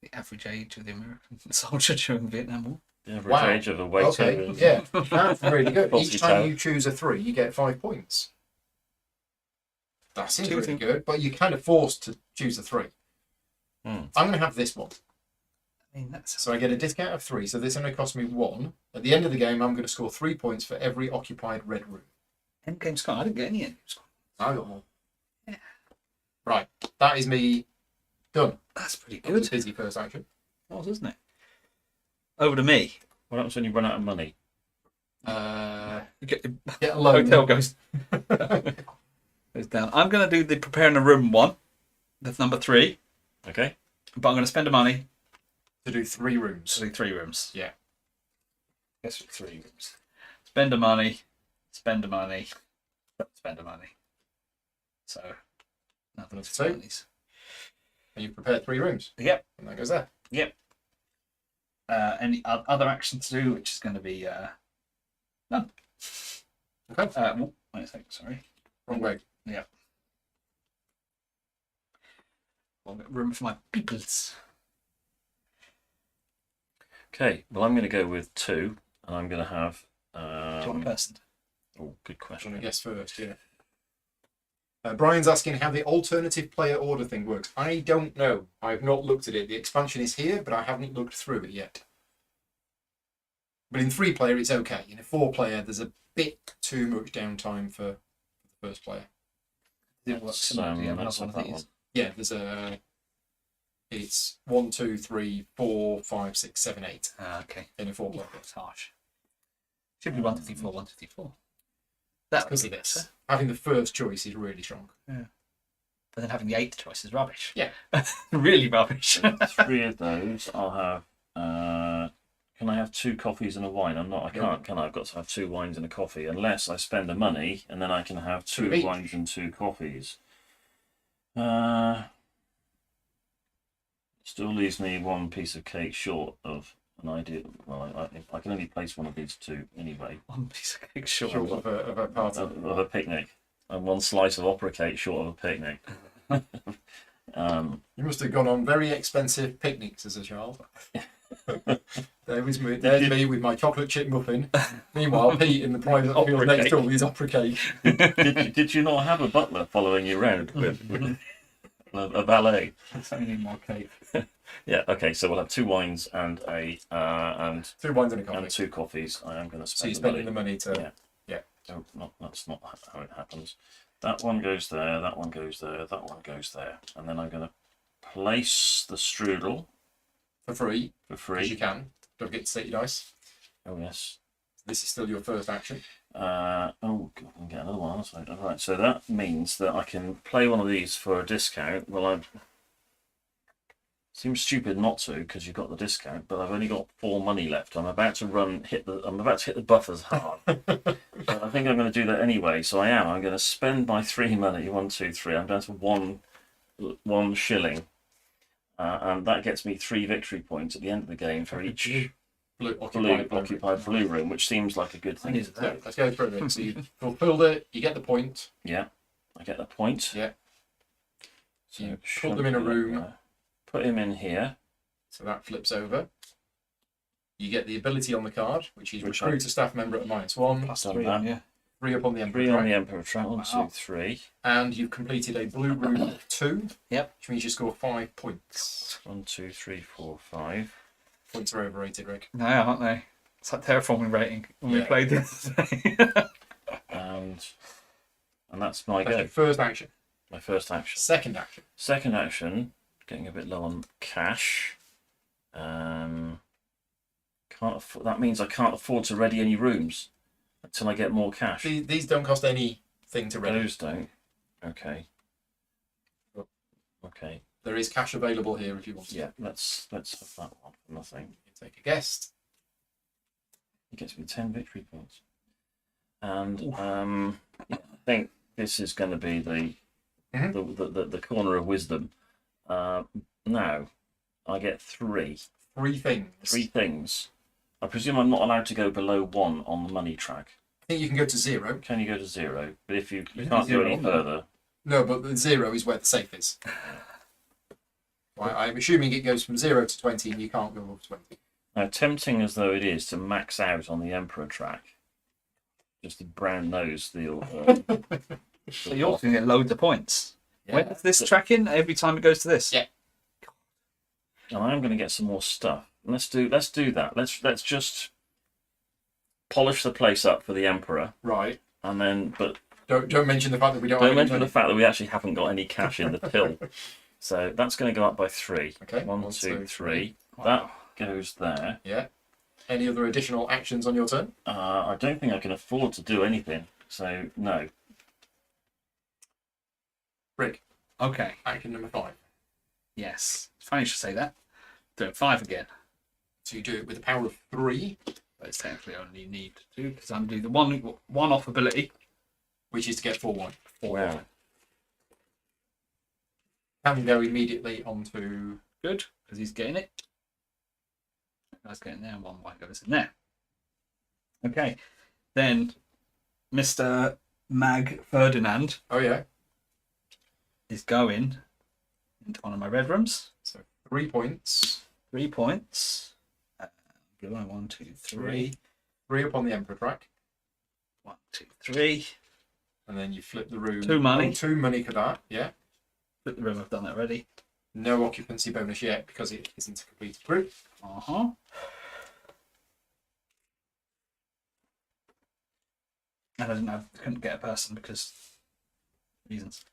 The average age of the American soldier during the Vietnam War. The average Wow. age of a waiter Okay, is yeah, that's really good. Falsely Each time told. you choose a 3, you get 5 points. That seems Two really things. good, but you're kind of forced to choose a 3. Hmm. I'm going to have this one. I mean, that's So I get a discount of 3, so this only costs me 1. At the end of the game, I'm going to score 3 points for every occupied red room. endgame score. I didn't get any endgame score. I got more. Yeah. Right, that is me done. That's pretty That was good. a busy first action. Was, isn't it? Over to me. What happens when you run out of money? You get the Get a loan. hotel goes down. I'm going to do the preparing a room one. That's number 3. Okay. But I'm going to spend the money To do 3 rooms. to do 3 rooms. Yeah. Guess 3 rooms. Spend the money. Spend the money. Spend the money. So, nothing to So? spend these. And you've prepared 3 rooms. Yep. And that goes there. Any other action to do, which is going to be none. Okay. Wait a sec, sorry. Wrong way. I'll get room for my peoples. Okay. Well, I'm going to go with 2, and I'm going to have. Do you want a person? Oh, good I'm question. going to guess first, yeah. Brian's asking how the alternative player order thing works. I don't know. I've not looked at it. The expansion is here, but I haven't looked through it yet. But in 3 player, it's okay. In a 4 player, there's a bit too much downtime for the first player. It works similar. Do you have Let's another have one of that these? one. Yeah, there's a. It's 1, 2, 3, 4, 5, 6, 7, 8 Okay. in a 4 player. That's harsh. Should be 1, 2, 3, 4, 1, 2, 3, 4. That's Because of this. Having the first choice is really strong. Yeah. but then having the 8th choice is rubbish. Yeah. Really rubbish. 3 of those. I'll have. Can I have 2 coffees and a wine? I Nope. can't. Can I? I've got to have 2 wines and a coffee, unless I spend the money, and then I can have 2 each. wines and 2 coffees. Still leaves me 1 piece of cake short of an idea. Well, I can only place 1 of these 2 anyway. 1 piece of cake short. Short of a party. Of a picnic, and 1 slice of opera cake short of a picnic. You must have gone on very expensive picnics as a child. There's me with my chocolate chip muffin. Meanwhile, Pete in the private field next door with his opera cake. did you not have a butler following you around with a valet? So you need more cake. Yeah. Okay. So we'll have 2 wines and and 2 wines and a coffee. and 2 coffees. I am going to So you're spend spending the money to. Yeah. Oh, that's not how it happens. That one goes there. That one goes there. That one goes there. And then I'm going to place the strudel For free, for as you free. can. Don't forget to set your dice. Oh yes. This is still your first action. Oh, God, I can get another one. So, right, so that means that I can play 1 of these for a discount. Well, seems stupid not to because you've got the discount, but I've only got 4 money left. I'm about to hit the buffers hard. But I think I'm going to do that anyway. So I'm going to spend my 3 money. 1, 2, 3. I'm down to one shilling, and that gets me 3 victory points at the end of the game for each. Blue Occupied blue room, which seems like a good thing. So let's go through it. So you fulfilled it, you get the point. Yeah, I get the point. Yeah. So you So put them in a room. Put him in here. So that flips over. You get the ability on the card, which is Which recruit a staff member at -1. Plus Done 3 that. on, yeah. 3 up on the Emperor 3 on track. the Emperor track. 1, Wow. 2, 3. And you've completed a blue room of 2. Yep. Which means you score 5 points. 1, 2, 3, 4, 5. Points are overrated, Rick. No, aren't they? It's like terraforming rating when we Yeah. played this day. And that's my That's go. your first action. My first action. Second action. Second action, getting a bit low on cash. Can't afford, that means I can't afford to ready any rooms until I get more cash. These don't cost anything to ready. Those don't. Okay. Okay. There is cash available here if you want to. Yeah. Let's have that one for nothing. You take a guest. It gets me 10 victory points. And I think this is going to be the corner of wisdom. Now, I get 3. 3 things. 3 things. I presume I'm not allowed to go below 1 on the money track. I think you can go to 0. Can you go to 0? But if you Isn't can't it 0 go any on there? further. No, but the 0 is where the safe is. I'm assuming it goes from 0 to 20 and you can't go above 20. Now, tempting as though it is to max out on the Emperor track, just to brown nose the. So you're going to get loads of points. Yeah. When is this tracking? Every time it goes to this? Yeah. And I am going to get some more stuff. Let's do that. Let's just polish the place up for the Emperor, Right. and then Don't mention the fact that we don't don't have any mention the money. fact that we actually haven't got any cash in the till. So that's going to go up by 3. Okay. 1, 2, 3. That goes there. Yeah. Any other additional actions on your turn? I don't think I can afford to do anything. So no. Rick, Okay. action number 5. Yes. It's funny you should say that. Doing 5 again. So you do it with a power of 3, But it's technically only need 2 because I'm doing the one off ability. which is to get 4-1. Wow. Can go immediately onto. Good, because he's getting it. That's getting there. 1 white goes in there. Okay. Then Mr. Mag Ferdinand Oh, yeah. is going into one of my red rooms. So 3 points. 3 points. Blue eye, 1, 2, 3. 3 up on the Emperor track. 1, 2, 3. And then you flip the room. 2 money. Oh, 2 money for that, yeah. Flip the room, I've done that already. No occupancy bonus yet because it isn't a completed group. Uh-huh. And I couldn't get a person because reasons.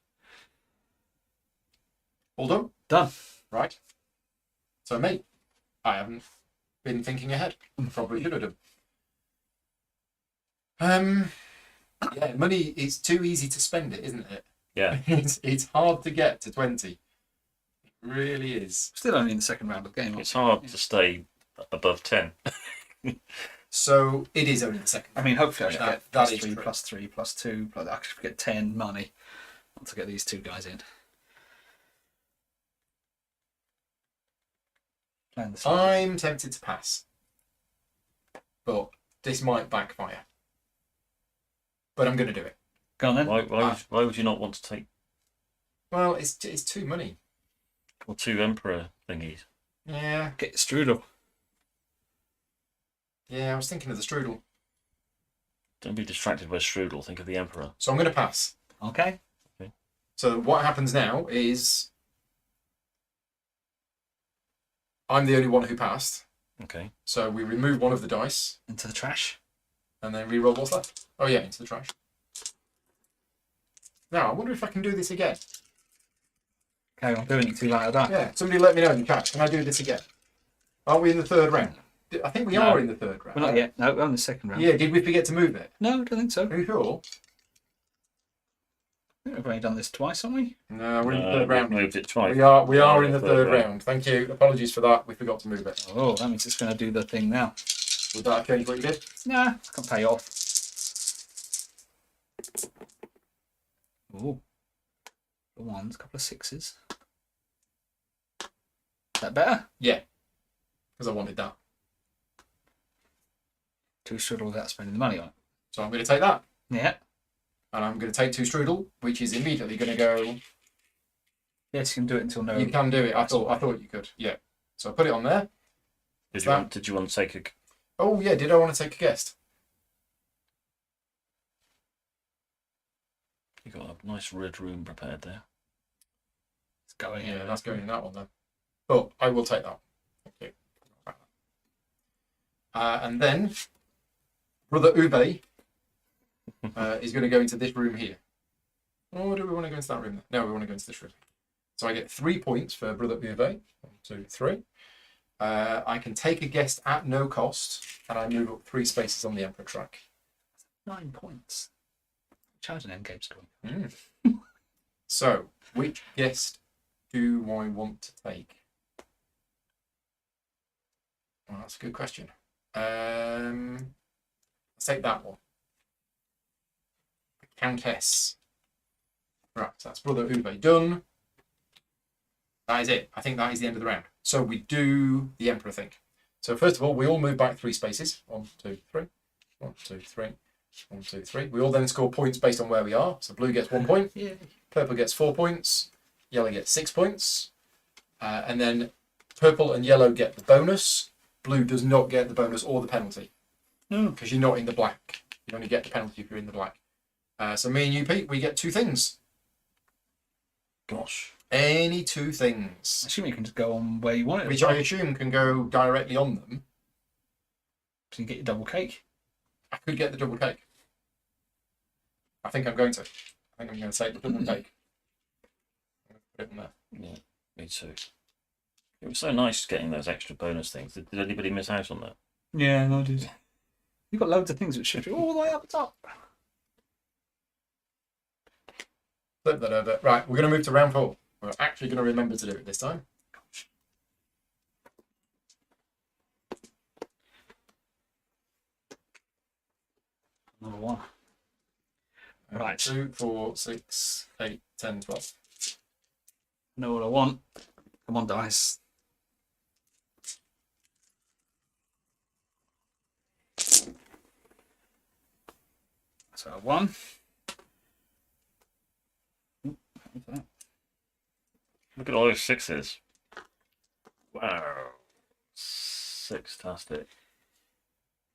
All done? Done. Right. So me. I haven't been thinking ahead. Probably should have done. Yeah, money is too easy to spend it, isn't it? Yeah. It's hard to get to 20. It really is. Still only in the second round of the game. It's hard to stay above 10. So it is only the second. I mean, hopefully I should That- get that plus is 3, true. plus 3, plus 2. Plus, I should get 10 money once I get these 2 guys in. Playing the I'm tempted to pass, but this might backfire. But I'm going to do it. Go on then. Why would you not want to take Well, it's too money. or 2 Emperor thingies? Yeah, Get Strudel. yeah. I was thinking of the strudel, Don't be distracted by Strudel. Think of the Emperor. so I'm going to pass. Okay. So what happens now is I'm the only one who passed. Okay. So we remove one of the dice Into the trash. and then re-roll what's left. Oh yeah, into the trash. Now I wonder if I can do this again. Okay, I'm doing it too late. Yeah, somebody let me know in the chat. Can I do this again? Aren't we in the third round? I think we No. are in the third round. We're not yet. No, we're on the second round. Yeah, did we forget to move it? No, I don't think so. Are you sure? I think we've only done this twice, haven't we? No, we're in the third we've round. moved it twice. We are in the third round. Thank you. Apologies for that. We forgot to move it. Oh, that means it's going to do the thing now. Would that have changed what you did? Nah, I can pay off. Oh, the ones, couple of 6s. Is that better? Yeah, because I wanted that. 2 strudel without spending the money on it. So I'm going to take that. Yeah. And I'm going to take 2 strudel, which is immediately going to go. Yes, you can do it until no. You can do it. I thought you could. Yeah. So I put it on there. Did that- you want to take a? Oh yeah, did I want to take a guest? You got a nice red room prepared there. It's going. Yeah, that's going in that one then. But I will take that. Thank you. And then Brother Ube is going to go into this room here. Or do we want to go into that room? No, we want to go into this room. So I get 3 points for Brother Ube. 1, 2, 3. I can take a guest at no cost, and I move up 3 spaces on the Emperor track. 9 points. Charging end game scoring. So, which guest do I want to take? Well, that's a good question. Let's take that one. The Countess. Right, so that's Brother Uwe done. That is it. I think that is the end of the round. So we do the Emperor thing. So first of all, we all move back 3 spaces. 1, 2, 3. 1, 2, 3. 1, 2, 3. We all then score points based on where we are. So blue gets 1 point. Yeah. Purple gets 4 points. Yellow gets 6 points. And then purple and yellow get the bonus. Blue does not get the bonus or the penalty. Because you're not in the black. You only get the penalty if you're in the black. So me and you, Pete, we get 2 things. Gosh. Any 2 things. I assume you can just go on where you want it. Which I assume can go directly on them. So you get your double cake. I could get the double cake. I think I'm going to. I think I'm going to take the double cake. I'm going to put it in there. Yeah, me too. It was so nice getting those extra bonus things. Did anybody miss out on that? Yeah, no, dude. You've got loads of things which should be all the way up the top. Flip that over. Right, we're going to move to round 4. We're actually going to remember to do it this time. Number 1. Right. 2, 4, 6, 8, 10, 12. Know what I want. Come on, dice. So 1. Look at all those 6s. Wow. 6-tastic.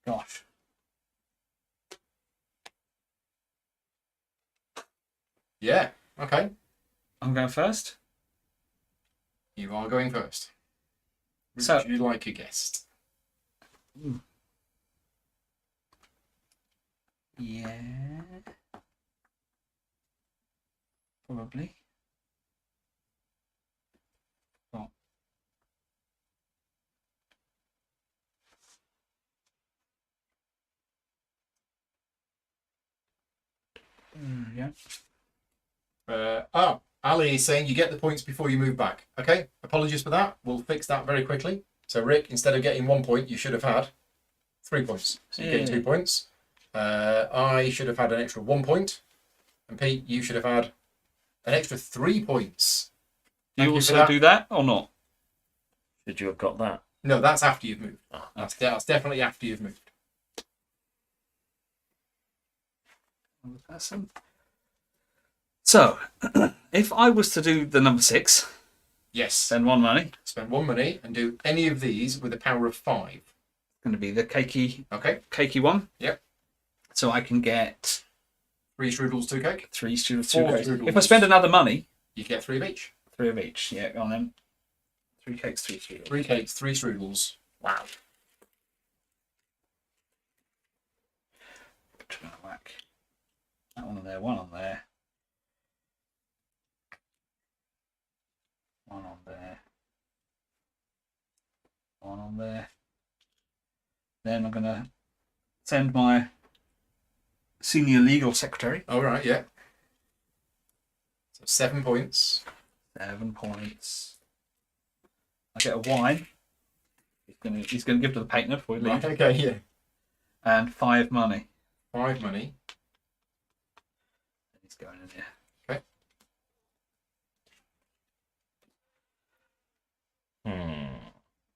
Gosh. Yeah, okay. I'm going first. You are going first. Would So- you like a guest? Yeah. Probably. Oh. Yeah. Ali is saying you get the points before you move back. Okay, apologies for that. We'll fix that very quickly. So Rick, instead of getting 1 point, you should have had 3 points. So you're getting 2 points. I should have had an extra 1 point. And Pete, you should have had an extra 3 points. Do you also do that or not? Should you have got that? No, that's after you've moved. Ah, That's definitely after you've moved. So, if I was to do the number 6, Yes. spend 1 money, Spend 1 money and do any of these with a power of 5. going to be the Okay. cakey one. Yep. So I can get 3 strudels, 2 cake. 3 strudels, 4 2 cakes. strudels. If I spend another money, You get 3 of each. 3 of each. Yeah, go on then. 3 cakes, 3 strudels. 3 cakes, 3 strudels. Wow. Whack. That one on there, 1 on there. 1 on there. 1 on there. Then I'm going to send my senior legal secretary. All right, yeah. So 7 points. 7 points. I get a wine. He's going to give to the painter before we leave. Right, okay, yeah. And 5 money. 5 money. He's going in here. Okay.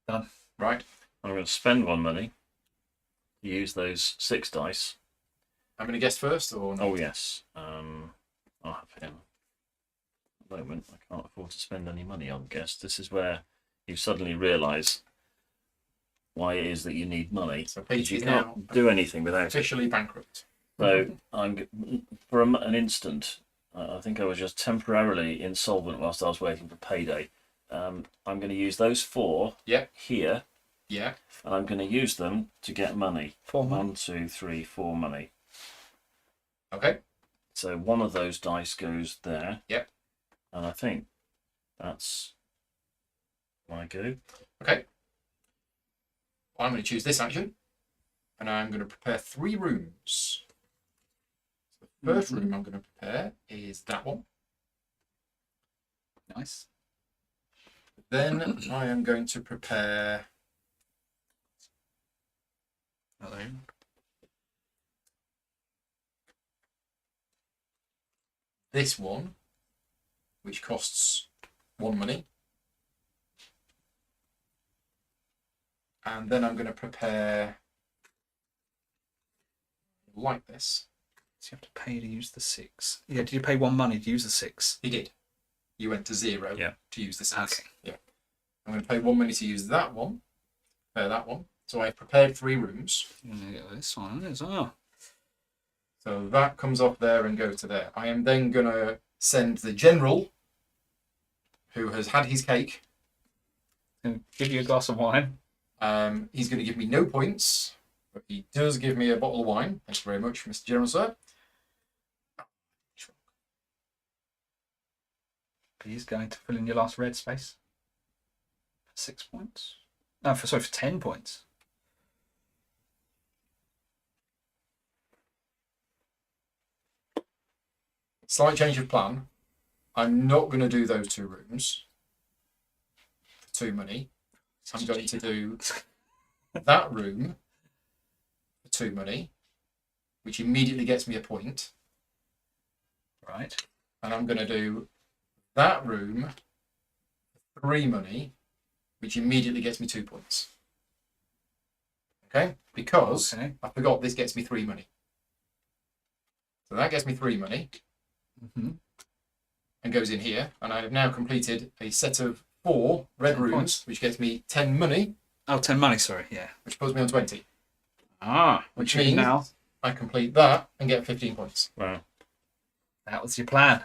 Done. Right. I'm going to spend 1 money. Use those 6 dice. I'm going to guess first, or no? Oh yes. I'll have him. At the moment, I can't afford to spend any money on guest. This is where you suddenly realise why it is that you need money. So Because Pete you is can't now do anything without it. officially bankrupt. So for an instant, I think I was just temporarily insolvent whilst I was waiting for payday. I'm going to use those 4 Yep. here, Yeah. and I'm going to use them to get money. 4 money. 1, 2, 3, 4 money. Okay. So one of those dice goes there. Yep. And I think that's my go. Okay. I'm going to choose this action, and I'm going to prepare 3 rooms. So the first room I'm going to prepare is that one. Nice. Then I am going to prepare this one, which costs 1 money. And then I'm going to prepare like this. So you have to pay to use the 6. Yeah, did you pay 1 money to use the 6? He did. You went to 0 Yeah. to use the 6. Okay. Yeah. I'm going to pay 1 money to use that one. Prepare that one. So I've prepared 3 rooms. This one as well. So that comes off there and goes to there. I am then going to send the general, who has had his cake. And give you a glass of wine. He's going to give me no points, but he does give me a bottle of wine. Thank you very much, Mr. General, sir. He's going to fill in your last red space. For 6 points. No, for 10 points. Slight change of plan. I'm not going to do those 2 rooms for 2 money. I'm going to do that room for 2 money, which immediately gets me a point. Right. And I'm going to do that room for 3 money, which immediately gets me 2 points. Okay? Because Okay. I forgot this gets me 3 money. So that gets me 3 money. Mm-hmm. And goes in here, and I have now completed a set of 4 red 10 rooms, points. which gets me 10 money, Oh, 10 money, sorry, yeah. which puts me on 20. Which means means now I complete that and get 15 points. Wow. that was your plan.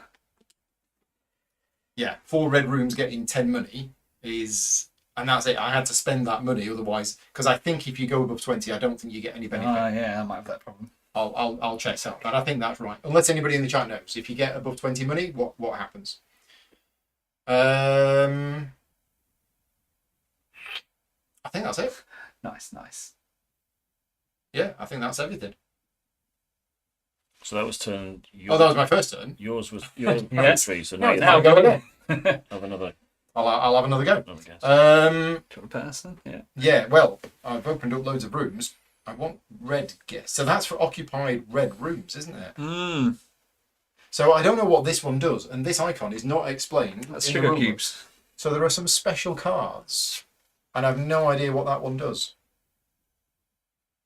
Yeah, 4 red rooms getting 10 money is, and that's it. I had to spend that money otherwise, because I think if you go above 20, I don't think you get any benefit. Yeah, I might have that problem. I'll check that, but I think that's right. Unless anybody in the chat knows, if you get above 20 money, what happens? I think that's it. Nice. Yeah, I think that's everything. So that was turn. Oh, that was my first turn. Yours was yours. Yes. 3. So No, now you now go again. have another I'll have another go. guess. To a person, yeah. Yeah, well, I've opened up loads of rooms. I want red guests. So that's for occupied red rooms, isn't it? Mm. So I don't know what this one does, and this icon is not explained. That's in the sugar rule book. cubes. So there are some special cards, and I've no idea what that one does.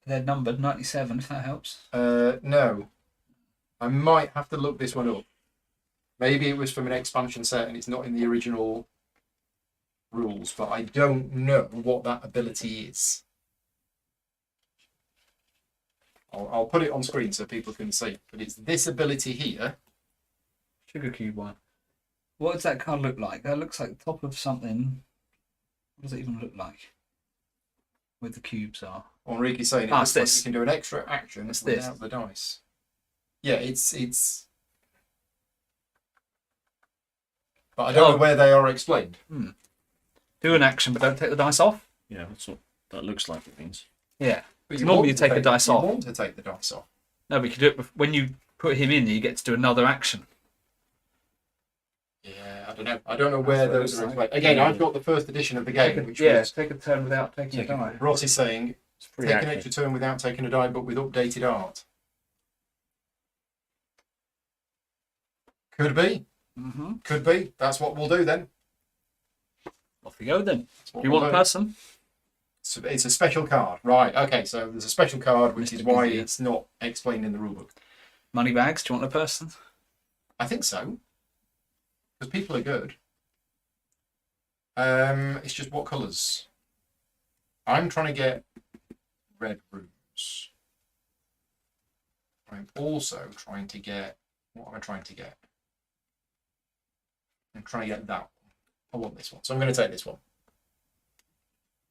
They're numbered 97, if that helps. No. I might have to look this one up. Maybe it was from an expansion set and it's not in the original rules, but I don't know what that ability is. I'll put it on screen so people can see. But it's this ability here. Sugar cube one. What does that card look like? That looks like the top of something. What does it even look like? Where the cubes are. Enrique's saying it Ah, looks it's like this. you can do an extra action It's this. without the dice. Yeah, it's. But I don't know where they are explained. Do an action, but don't take the dice off. Yeah, that's what that looks like. It means. Yeah. But Normally want you to take the dice off. You want to take the dice off. No, we could do it when you put him in. You get to do another action. Yeah, I don't know. I don't know where what it those looks are like. explained. Again, I've got the first edition of the game, which was take a turn without taking a die. Ross is saying It's free take an action. extra turn without taking a die, but with updated art. Could be. Mm-hmm. Could be. That's what we'll do then. Off you go then. That's what Do you we'll want a do. person? So it's a special card, right? Okay, so there's a special card, which is Mr. why Busy. it's not explained in the rulebook. Money bags. Do you want a person? I think so, because people are good. It's just what colours. I'm trying to get red rooms. I'm also trying to get. What am I trying to get? I'm trying to get that one. I want this one, so I'm going to take this one.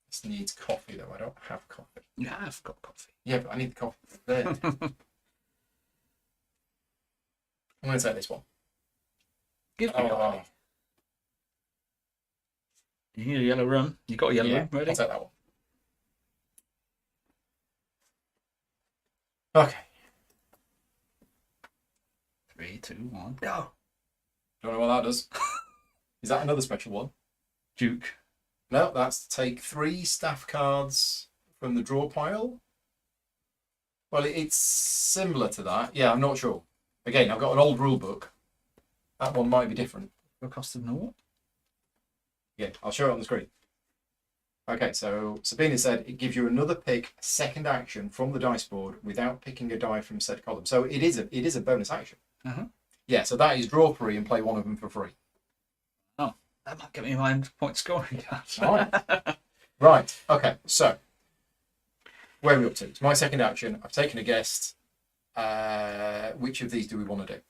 This needs coffee, though. I don't have coffee. You have got coffee. Yeah, but I need the coffee there. I'm going to take this one. Give me coffee. You need a yellow room. You got a yellow room ready? I'll take that one. Okay. 3, 2, 1, go. Don't know what that does. Is that another special one? Duke. No, that's to take 3 staff cards from the draw pile. Well, it's similar to that. Yeah, I'm not sure. Again, I've got an old rule book. That one might be different. For cost of naught. Yeah, I'll show it on the screen. Okay, so Sabina said it gives you another pick, second action from the dice board without picking a die from said column. So it is a bonus action. Yeah, so that is draw 3 and play one of them for free. Oh, that might get me my point scoring card. Right. Right. Okay. So where are we up to? It's my second action. I've taken a guest. Which of these do we want to do?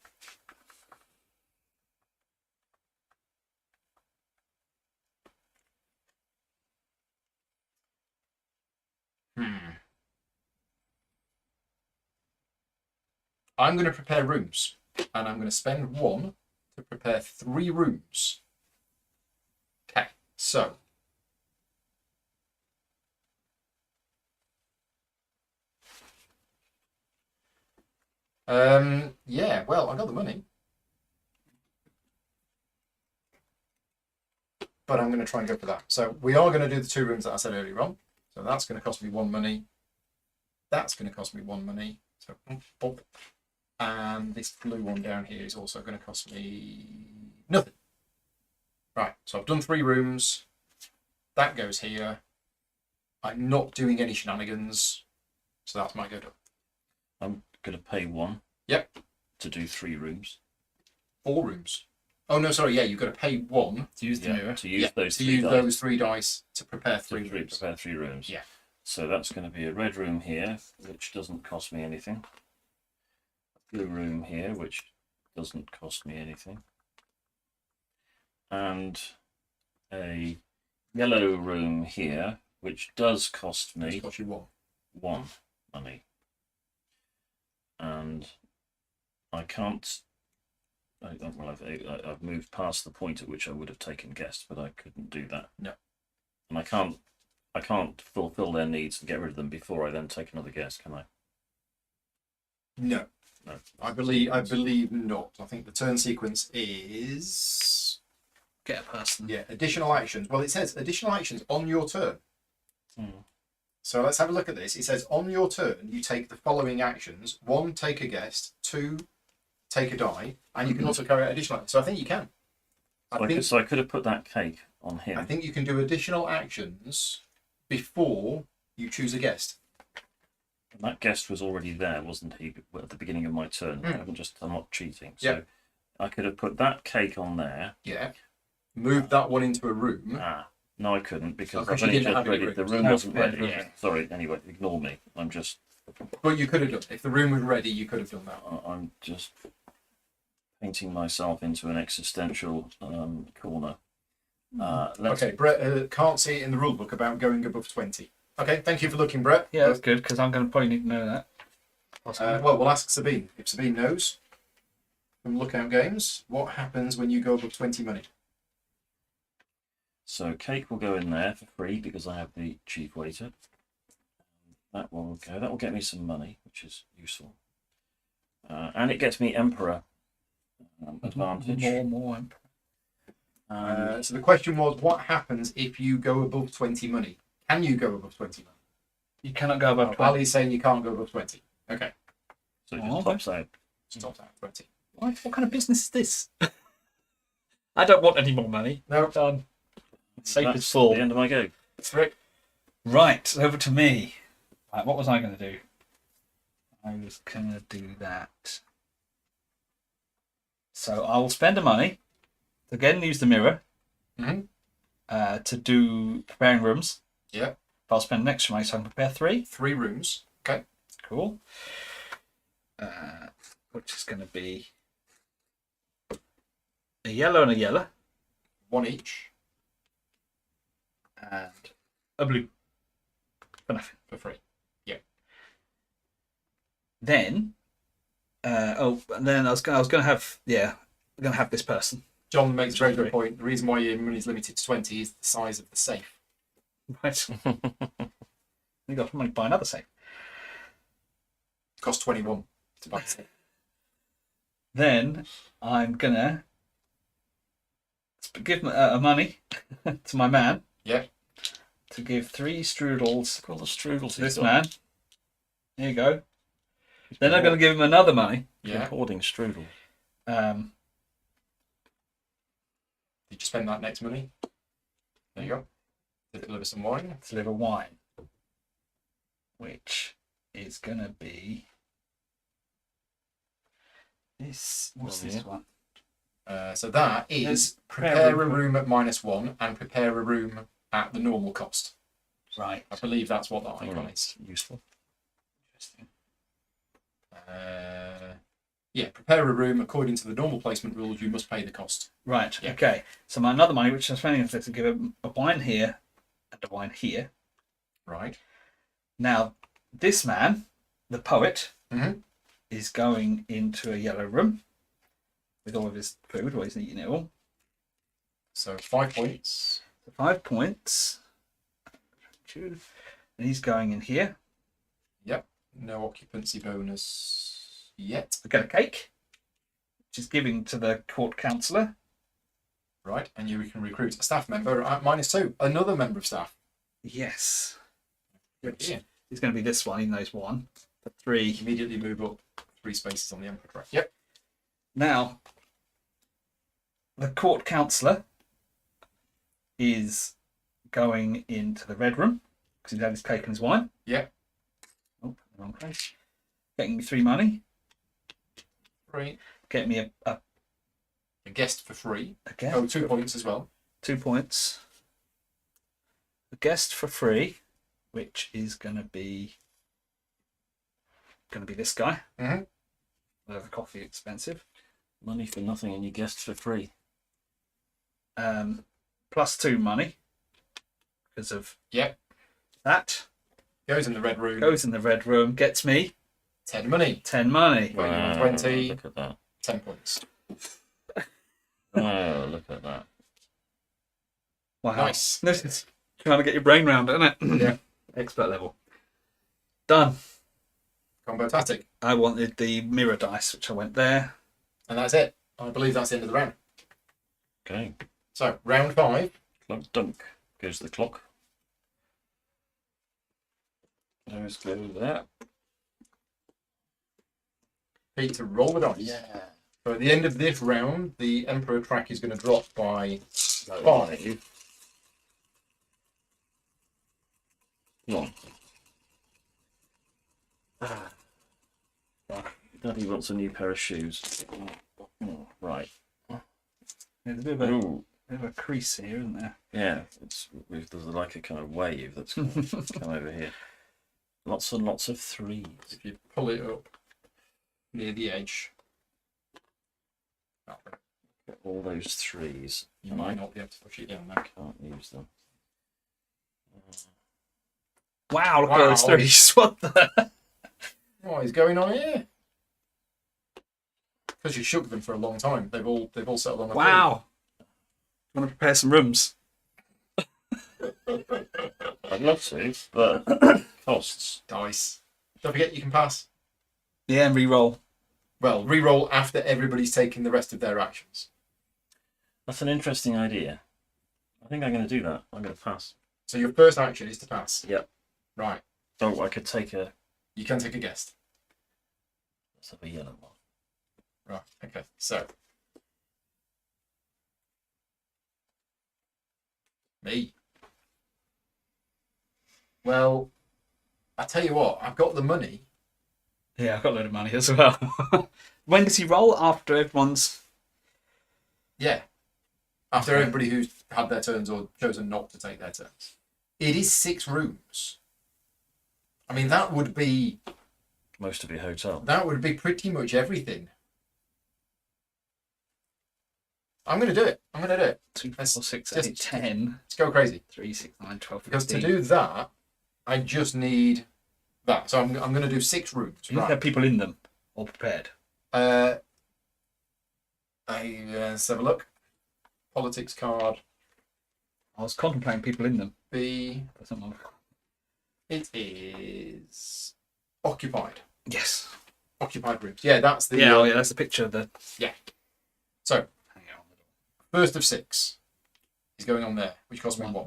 I'm going to prepare rooms, and I'm going to spend 1 to prepare 3 rooms. Okay. So. Yeah, well, I got the money. But I'm going to try and go for that. So we are going to do the 2 rooms that I said earlier on. So that's going to cost me 1 money. That's going to cost me 1 money. So, boop. And this blue one down here is also going to cost me nothing. Right, so I've done 3 rooms. That goes here. I'm not doing any shenanigans. So that's my go done. I'm going to pay 1. Yep. To do 3 rooms. 4 rooms. Oh no, sorry. Yeah, you've got to pay 1 To use the mirror. To use those to 3 use dice. those 3 dice to prepare To 3 rooms. prepare 3 rooms. Yeah. So that's going to be a red room here, which doesn't cost me anything. A blue room here, which doesn't cost me anything. And a yellow room here, which does cost It's me cost you 1. 1 money. And I can't. Well, I've moved past the point at which I would have taken guests, but I couldn't do that. No. And I can't fulfill their needs and get rid of them before I then take another guest, can I? No. No. I believe not. I think the turn sequence is Get a person. additional actions. Well, it says additional actions on your turn. Hmm. So let's have a look at this. It says on your turn you take the following actions: 1, take a guest; 2, take a die, and you can also carry out additional. So I think you can. So I could have put that cake on him. I think you can do additional actions before you choose a guest. That guest was already there, wasn't he, at the beginning of my turn? I'm not cheating. So Yeah. I could have put that cake on there. Yeah. Move that one into a room. No, I couldn't because because I've you only didn't just have any ready. The rooms. room No, wasn't ready. yeah. Sorry. Anyway, ignore me. But you could have done. If the room was ready, you could have done that. I'm just painting myself into an existential corner. Okay, Brett can't see it in the rule book about going above 20. Okay, thank you for looking, Brett. Yeah, that's good because I'm going to probably need to know that. Well, we'll ask Sabine. If Sabine knows from Lookout Games, what happens when you go above 20 money? So cake will go in there for free because I have the chief waiter. That will go. That will get me some money, which is useful. And it gets me emperor advantage. More. So the question was, what happens if you go above 20 money? Can you go above 20 money? You cannot go above 20. Ali's saying you can't go above 20. Okay, So it just tops out. stop that 20. What kind of business is this? I don't want any more money. No, Done. Safe That's is full. the end of my go. that's right. Right, over to me. Right, what was I going to do? I was going to do that. So I will spend the money to again use the mirror to do preparing rooms. Yeah. I'll spend an extra money so I can prepare 3. 3 rooms. Okay. Cool. Which is going to be a yellow and a yellow. 1 each And a blue. For nothing. for free. Yeah. Then, and then I was going to have, I'm going to have this person. John makes a very good point. The reason why your money is limited to 20 is the size of the safe. Right. You got money to buy another safe. It costs 21 to buy the safe. Then I'm gonna give money to my man. Yeah. To give 3 strudels Look at all the strudels to this he's got. man. There you go. Then I'm gonna give him another money. He's been Yeah. hoarding strudel. Did you spend that next money? There you go. To deliver some wine. To deliver wine, which is gonna be this. What's Oh, this yeah. one? So that is prepare a room at -1 and prepare a room at the normal cost. Right. I believe that's what that icon is. Useful. Interesting. Yeah, prepare a room according to the normal placement rules. You must pay the cost. Right. Yeah. Okay. So my another money, which I'm spending, is to give him a wine here and a wine here. Right. Now, this man, the poet, Mhm. is going into a yellow room with all of his food, or he's eating it all. So 5 points. So 5 points. And he's going in here. Yep. No occupancy bonus yet. We get a cake, which is giving to the court councillor. Right. And you can recruit a staff member at -2. Another member of staff. Yes. Which Yeah. is going to be this one, even though he's 1. For 3. Immediately move up 3 spaces on the emperor track. Yep. Now, the court councillor is going into the red room because he's had his cake and his wine. Yep. Oh, wrong place. Getting me 3 money. 3. Get me a guest for free. guest. Oh, 2 points as well. 2 points. A guest for free, which is going to be this guy. Mm-hmm. The coffee expensive. Money for nothing and you guests for free. +2 money because of Yep. that. Goes in the red room. Goes in the red room. Gets me 10 money. 10 money. Well, you want Wow, 20. Look at that. 10 points. Oh, look at that. Wow. Nice. This is trying to get your brain round, isn't it? Yeah. Expert level. Done. Combo-tastic. I wanted the mirror dice, which I went there. And that's it. I believe that's the end of the round. Okay. So, round 5. Clock dunk goes the clock. Those go there. Pete to roll the dice. Yeah. So at the end of this round, the Emperor track is going to drop by 5. Come on. Daddy wants a new pair of shoes. Oh, right. There's a bit Ooh. of a crease here, isn't there? Yeah, there's like a kind of wave that's come over here. Lots and lots of threes. If you pull it up near the edge, Get all those threes. you might not be able to push it down there. Can't use them. Wow, look Wow. at those threes. What the? What is going on here? Because you shook them for a long time. They've all settled on a Wow. Want to prepare some rooms? I'd love to, but costs. 3 dice. Don't forget you can pass. Yeah, and re-roll. Well, re-roll after everybody's taken the rest of their actions. That's an interesting idea. I think I'm going to do that. I'm going to pass. So your first action is to pass. Yep. Right. Oh, I could take a. You can take a guess. Let's have a yellow one. Right. Okay. So. Me. Well, I tell you what, I've got the money. Yeah, I've got a load of money as well. When does he roll? After everyone's... Yeah. After Okay. everybody who's had their turns or chosen not to take their turns. It is 6 rooms. I mean, that would be Most of your hotel. pretty much everything. I'm going to do it. 2, 4, Let's 6, just- 8, 10, Let's go crazy. 3, 6, 9, 12, 15. Because to do that, I just need that. So I'm going to do 6 rooms. You need to have people in them, all prepared. Let's have a look. Politics card I was contemplating people in them. B. But someone... It is occupied. Yes. Occupied rooms. Yeah, that's the. Yeah, that's the picture of the... So, Hang on. first of 6 is going on there, which costs me 1.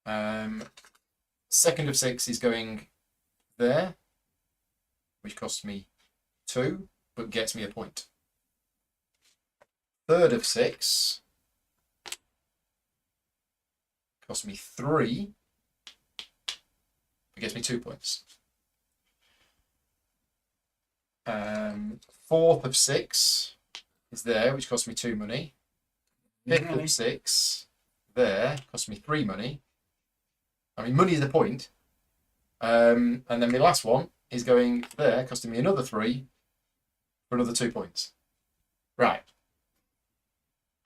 1. Second of 6 is going there, which costs me 2, but gets me a point. Third of 6 costs me 3, but gets me 2 points. Fourth of 6 is there, which costs me 2 money. Fifth of 6 there costs me 3 money. I mean, money is the point. And then my last one is going there, costing me another 3 for another 2 points. Right.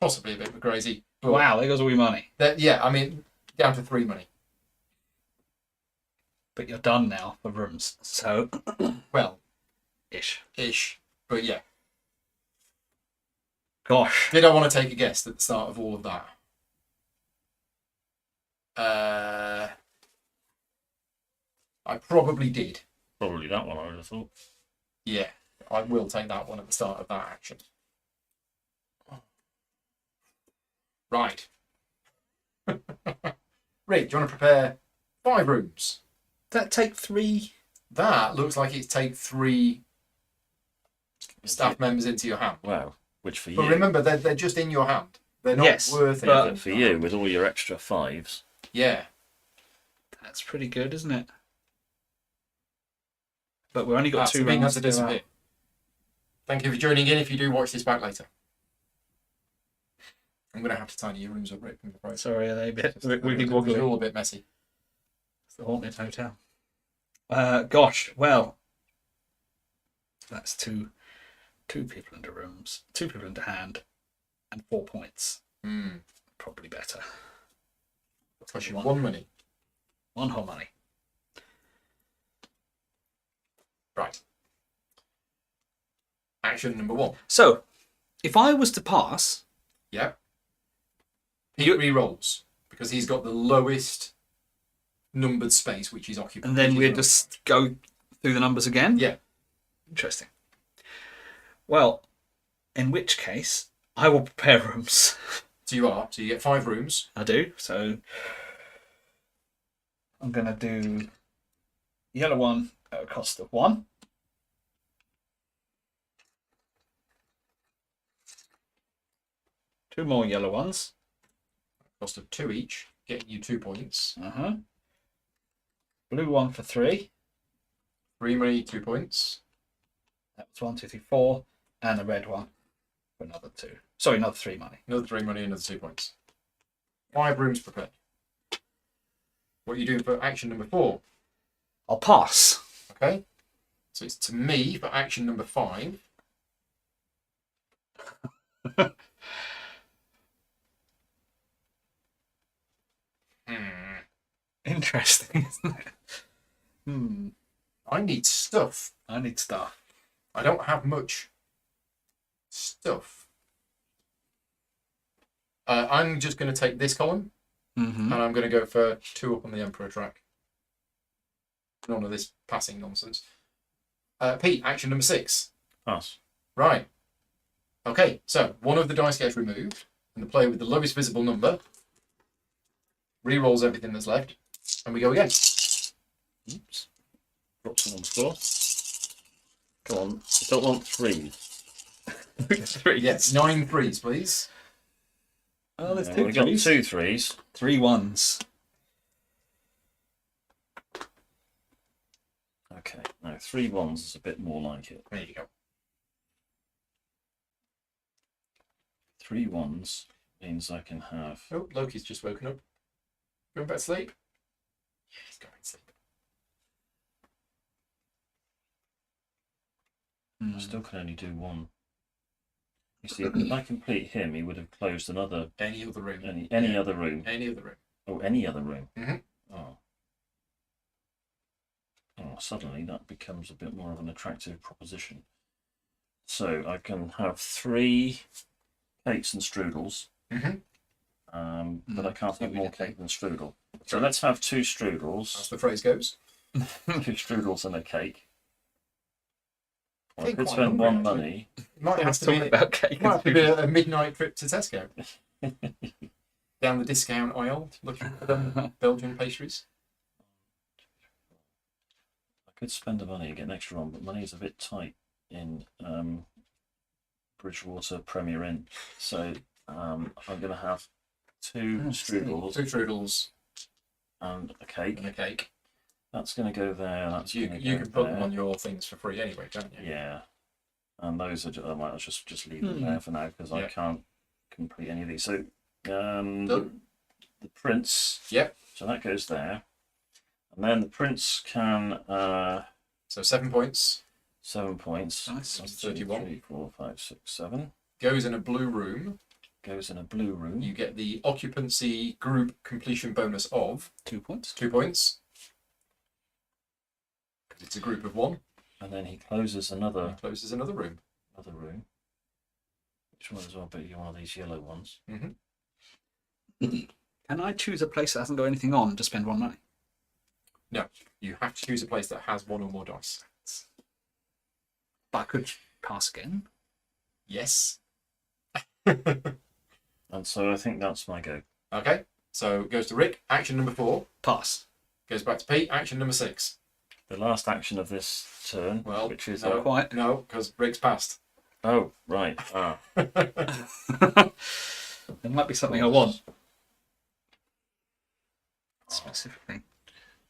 Possibly a bit crazy. But Wow, there goes all your money. yeah, I mean, down to 3 money. But you're done now for rooms. So, Well, ish. but yeah. Gosh. Did I want to take a guess at the start of all of that? I probably did. Probably that one, I would have thought. Yeah, I will take that one at the start of that action. Right. Rick, do you want to prepare 5 rooms? That take 3... That looks like it's take 3 staff members into your hand. Wow. Which for But you. remember, they're just in your hand. They're not Yes, worth but- anything. But for you, with all your extra 5s. Yeah. That's pretty good, isn't it? But we've only got 2 Sabine rounds has to to do disappear. Thank you for joining in if you do watch this back later. I'm going to have to tidy your rooms up, Rick. I'm afraid. Sorry, are they a bit wiggly They're woggly? all a bit messy. It's the haunted hotel. Gosh, well, that's two people into rooms, 2 people into hand, and 4 points. Hmm. Probably better. Cost you 1 money. 1 whole money. Right. Action number 1. So, if I was to pass, Yeah. Pete re-rolls because he's got the lowest numbered space, which is occupied. and then which we'd is just go Do the numbers again? Yeah. Interesting. Well, in which case, I will prepare rooms. So you are. So you get 5 rooms. I do. So I'm going to do yellow one at a cost of 1. Two more yellow ones. Cost of 2 each, getting you 2 points. Blue one for 3. 3 money, 2 points. That was 1, 2, 3, 4. And a red one for another 2. Sorry, another 3 money. Another 3 money, another 2 points. 5 rooms prepared. What are you doing for action number 4? I'll pass. Okay. So it's to me for action number 5. Interesting, isn't it? I need stuff. I need stuff. I don't have much stuff. I'm just going to take this column, and I'm going to go for 2 up on the Emperor track. None of this passing nonsense. Pete, action number 6. Pass. Right. Okay, so one of the dice gets removed, and the player with the lowest visible number re-rolls everything that's left, and we go again. Oops. Drop some on the floor. Come on. I don't want 3s. 3. Yes, 9 threes, please. Oh, there's Yeah, 2 we got 2 threes. 3s. 3 ones. Okay. No, 3 1s is a bit more like it. There you go. 3 1s means I can have. Oh, Loki's just woken up. Going back to sleep? Yeah, he's going to sleep. I still can only do 1. You see, if I complete him, he would have closed another. Any other room. Any other room. Any other room. Oh, any other room. Mhm. Oh. Oh, suddenly that becomes a bit more of an attractive proposition. So I can have 3 cakes and strudels, but I can't have more cake than strudel. So let's have 2 As strudels, the phrase goes. 2 strudels and a cake. I Getting could quite spend hungry, 1 actually. money. It might have to Talking be, about cake. it might have to be a midnight trip to Tesco. Down the discount aisle, looking for them Belgian pastries. I could spend the money and get an extra one, but money is a bit tight in Bridgewater Premier Inn. So I'm going to have 2 strudels 2 strudels and a cake. and a cake. That's going to go there. That's You going to you go can put there. them on your things for free anyway, can't you? Yeah, and those are. I might just leave them there for now because I Yeah. can't complete any of these. So Done. the prince. Yep. So that goes there, and then the prince can So 7 points. 7 points. Nice. That's 31. 2, 3, 4, 5, 6, 7. Goes in a blue room. Goes in a blue room. You get the occupancy group completion bonus of 2 points. 2 points. Because it's a group of 1. And then he closes another And closes another room. room. Which one as well? But you one of these yellow ones. Can I choose a place that hasn't got anything on to spend 1 money? No, you have to choose a place that has 1 or more dice. But I could pass again. Yes. And so I think that's my go. Okay, so it goes to Rick. Action number 4. Pass. Goes back to Pete. Action number 6. The last action of this turn, Well, which is no, quite. No, because Rick's passed. oh right, ah, There might be something I want. Specifically.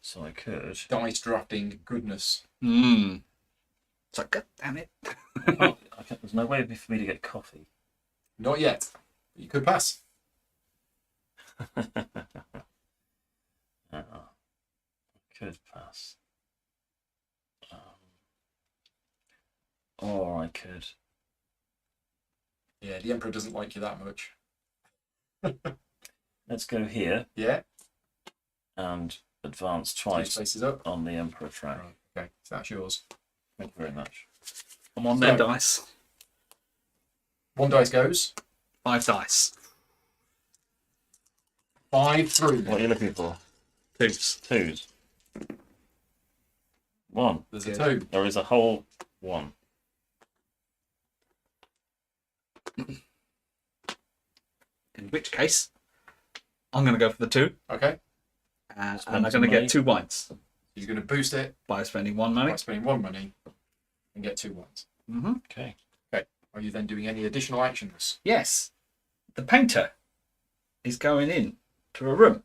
so I could. Dice drafting goodness. It's like, God damn it. There's no way for me to get coffee. Not yet. But you could pass. I could pass. Or I could. Yeah, the Emperor doesn't like you that much. Let's go here Yeah, and advance 2 twice spaces up. on the Emperor track. Right, okay, so that's yours. Thank you very much. I'm on their So- dice. 1 dice goes. 5 dice. 5 3. What are you looking for? 2s. 2s. 1. There's a Good. 2. There is a whole 1. In which case, I'm going to go for the 2. Okay. And Spend I'm going some to money. get 2 wines He's going to boost it by spending 1 money. by spending 1 money and get 2 ones. Mm-hmm. Okay. Are you then doing any additional actions? Yes, the painter is going in to a room.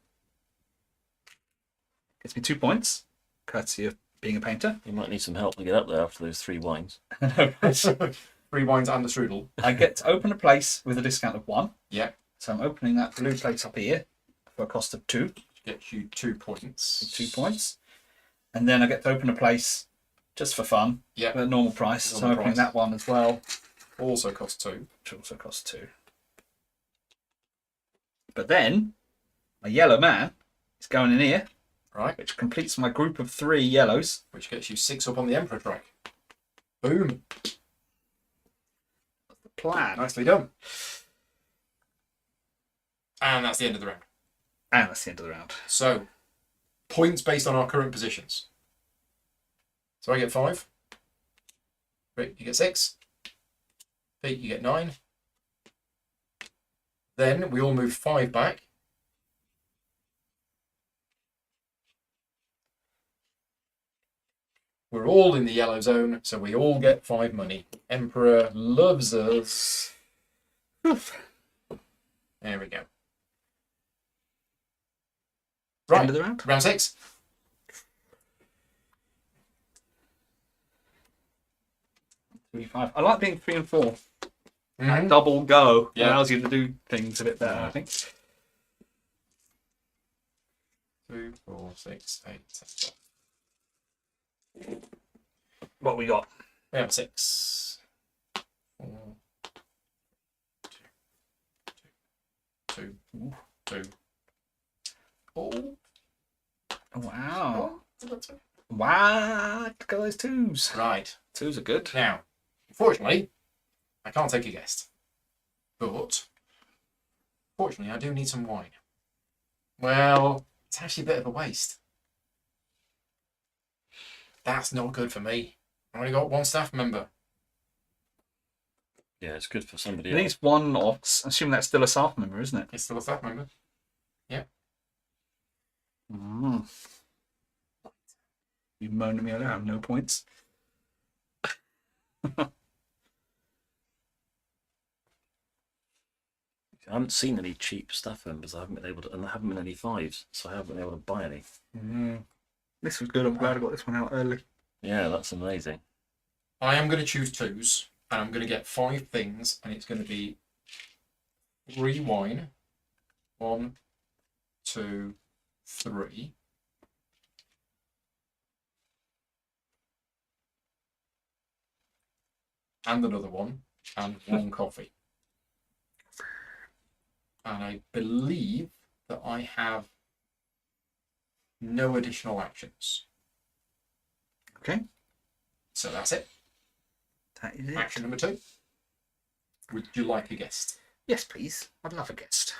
Gets me 2 points, courtesy of being a painter. You might need some help to get up there after those 3 wines. 3 wines and the strudel. I get to open a place with a discount of 1. Yeah. So I'm opening that blue place up here for a cost of 2. Gets you 2 points. 2 points. And then I get to open a place just for fun Yeah. at a normal price. So I'm Normal opening price. that one as well, Also costs 2. which also costs 2. But then my yellow man is going in here, Right. which completes my group of 3 yellows. Which gets you 6 up on the Emperor track. Boom. Plan. Nicely done. And that's the end of the round. And that's the end of the round. So, points based on our current positions. So I get 5. Rick, you get 6. Pete, you get 9. Then we all move 5 back. We're all in the yellow zone, so we all get 5 money. Emperor loves us. There we go. Right, End of the round. round 6. Three, 5. I like being 3 and 4. Mhm. Double go Yeah. allows you to do things a bit better, I think. 2, 4, 6, 8, 10, 12. What we got? We have 6. 4, 2, 2. Oh, Wow. oh. Wow. Look at those 2s. Right. 2s are good. Now, unfortunately, I can't take a guest. But, fortunately, I do need some wine. Well, it's actually a bit of a waste. That's not good for me. I've only got 1 staff member. Yeah, it's good for somebody It else. needs 1 ox. Assuming that's still a staff member, isn't it? It's still a staff member. Mm. You moan at me, I don't have no points. I haven't seen any cheap staff members. I haven't been able to, and there haven't been any 5s, so I haven't been able to buy any. This was good. I'm glad I got this one out early. Yeah, that's amazing. I am going to choose 2s, and I'm going to get 5 things, and it's going to be 3 wine. 1, 2, 3. And another one, and 1 coffee. And I believe that I have no additional actions. Okay. So that's it. That is it. Action number 2. Would you like a guest? Yes, please. I'd love a guest.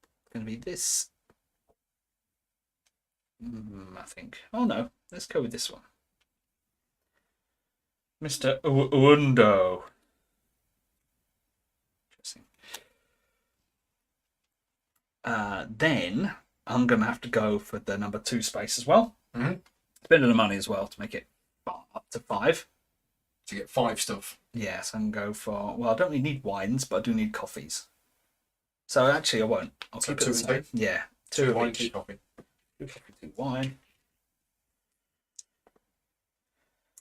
It's going to be this. I think. Oh no. Let's go with this one. Mr. Undo. Interesting. Then I'm going to have to go for the number 2 space as well. Mhm. Spending the money as well to make it up to 5. To get 5 stuff. Yes, I can go for. Well, I don't really need wines, but I do need coffees. So actually, I won't. I'll So keep it 2 the and same. Yeah, 2 2 of wine, each. 2 coffee. 2 coffee, 2 wine.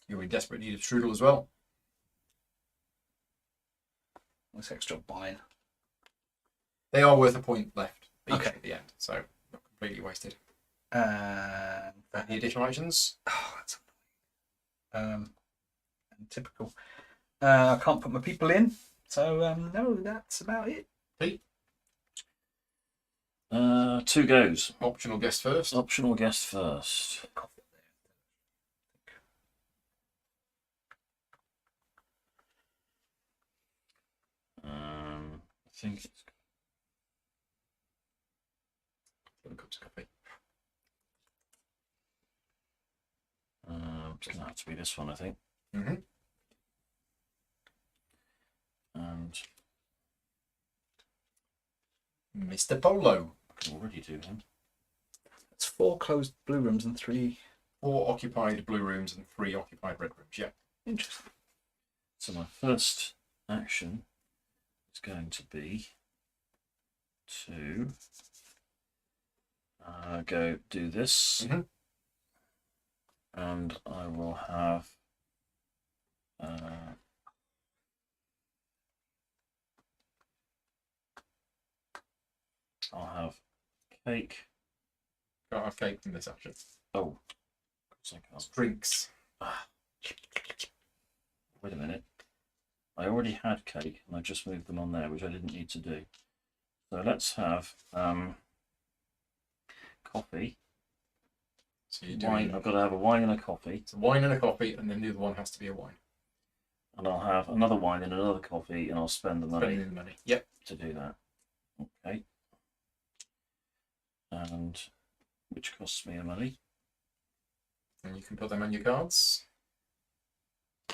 You're in desperate need of strudel as well. What's extra wine? They are worth a point left each Okay. at the end, so not completely wasted. And Any additional actions? oh, that's annoying. And typical. I can't put my people in, so no, that's about it. Pete, 2 goes. optional guest first. Optional guest first. Coffee I think it's 7 cups of coffee. It's going to have to be this one, I think. Mm-hmm. And Mr. Polo. I can already do him. It's 4 closed blue rooms and 3. 4 occupied blue rooms and 3 occupied red rooms. Yeah. Interesting. So my first action is going to be to go do this, Mm-hmm. and I will have I'll have cake. Can't have cake from this action. Oh, of course I can't. Drinks. Wait a minute. I already had cake and I just moved them on there, which I didn't need to do. So let's have coffee. So you Wine. I've got to have a wine and a coffee. It's a wine and a coffee, and then the other one has to be a wine. And I'll have another wine and another coffee, and I'll spend the money Spending the money. Yep. to do that. Okay. And which costs me a money. And you can put them on your cards.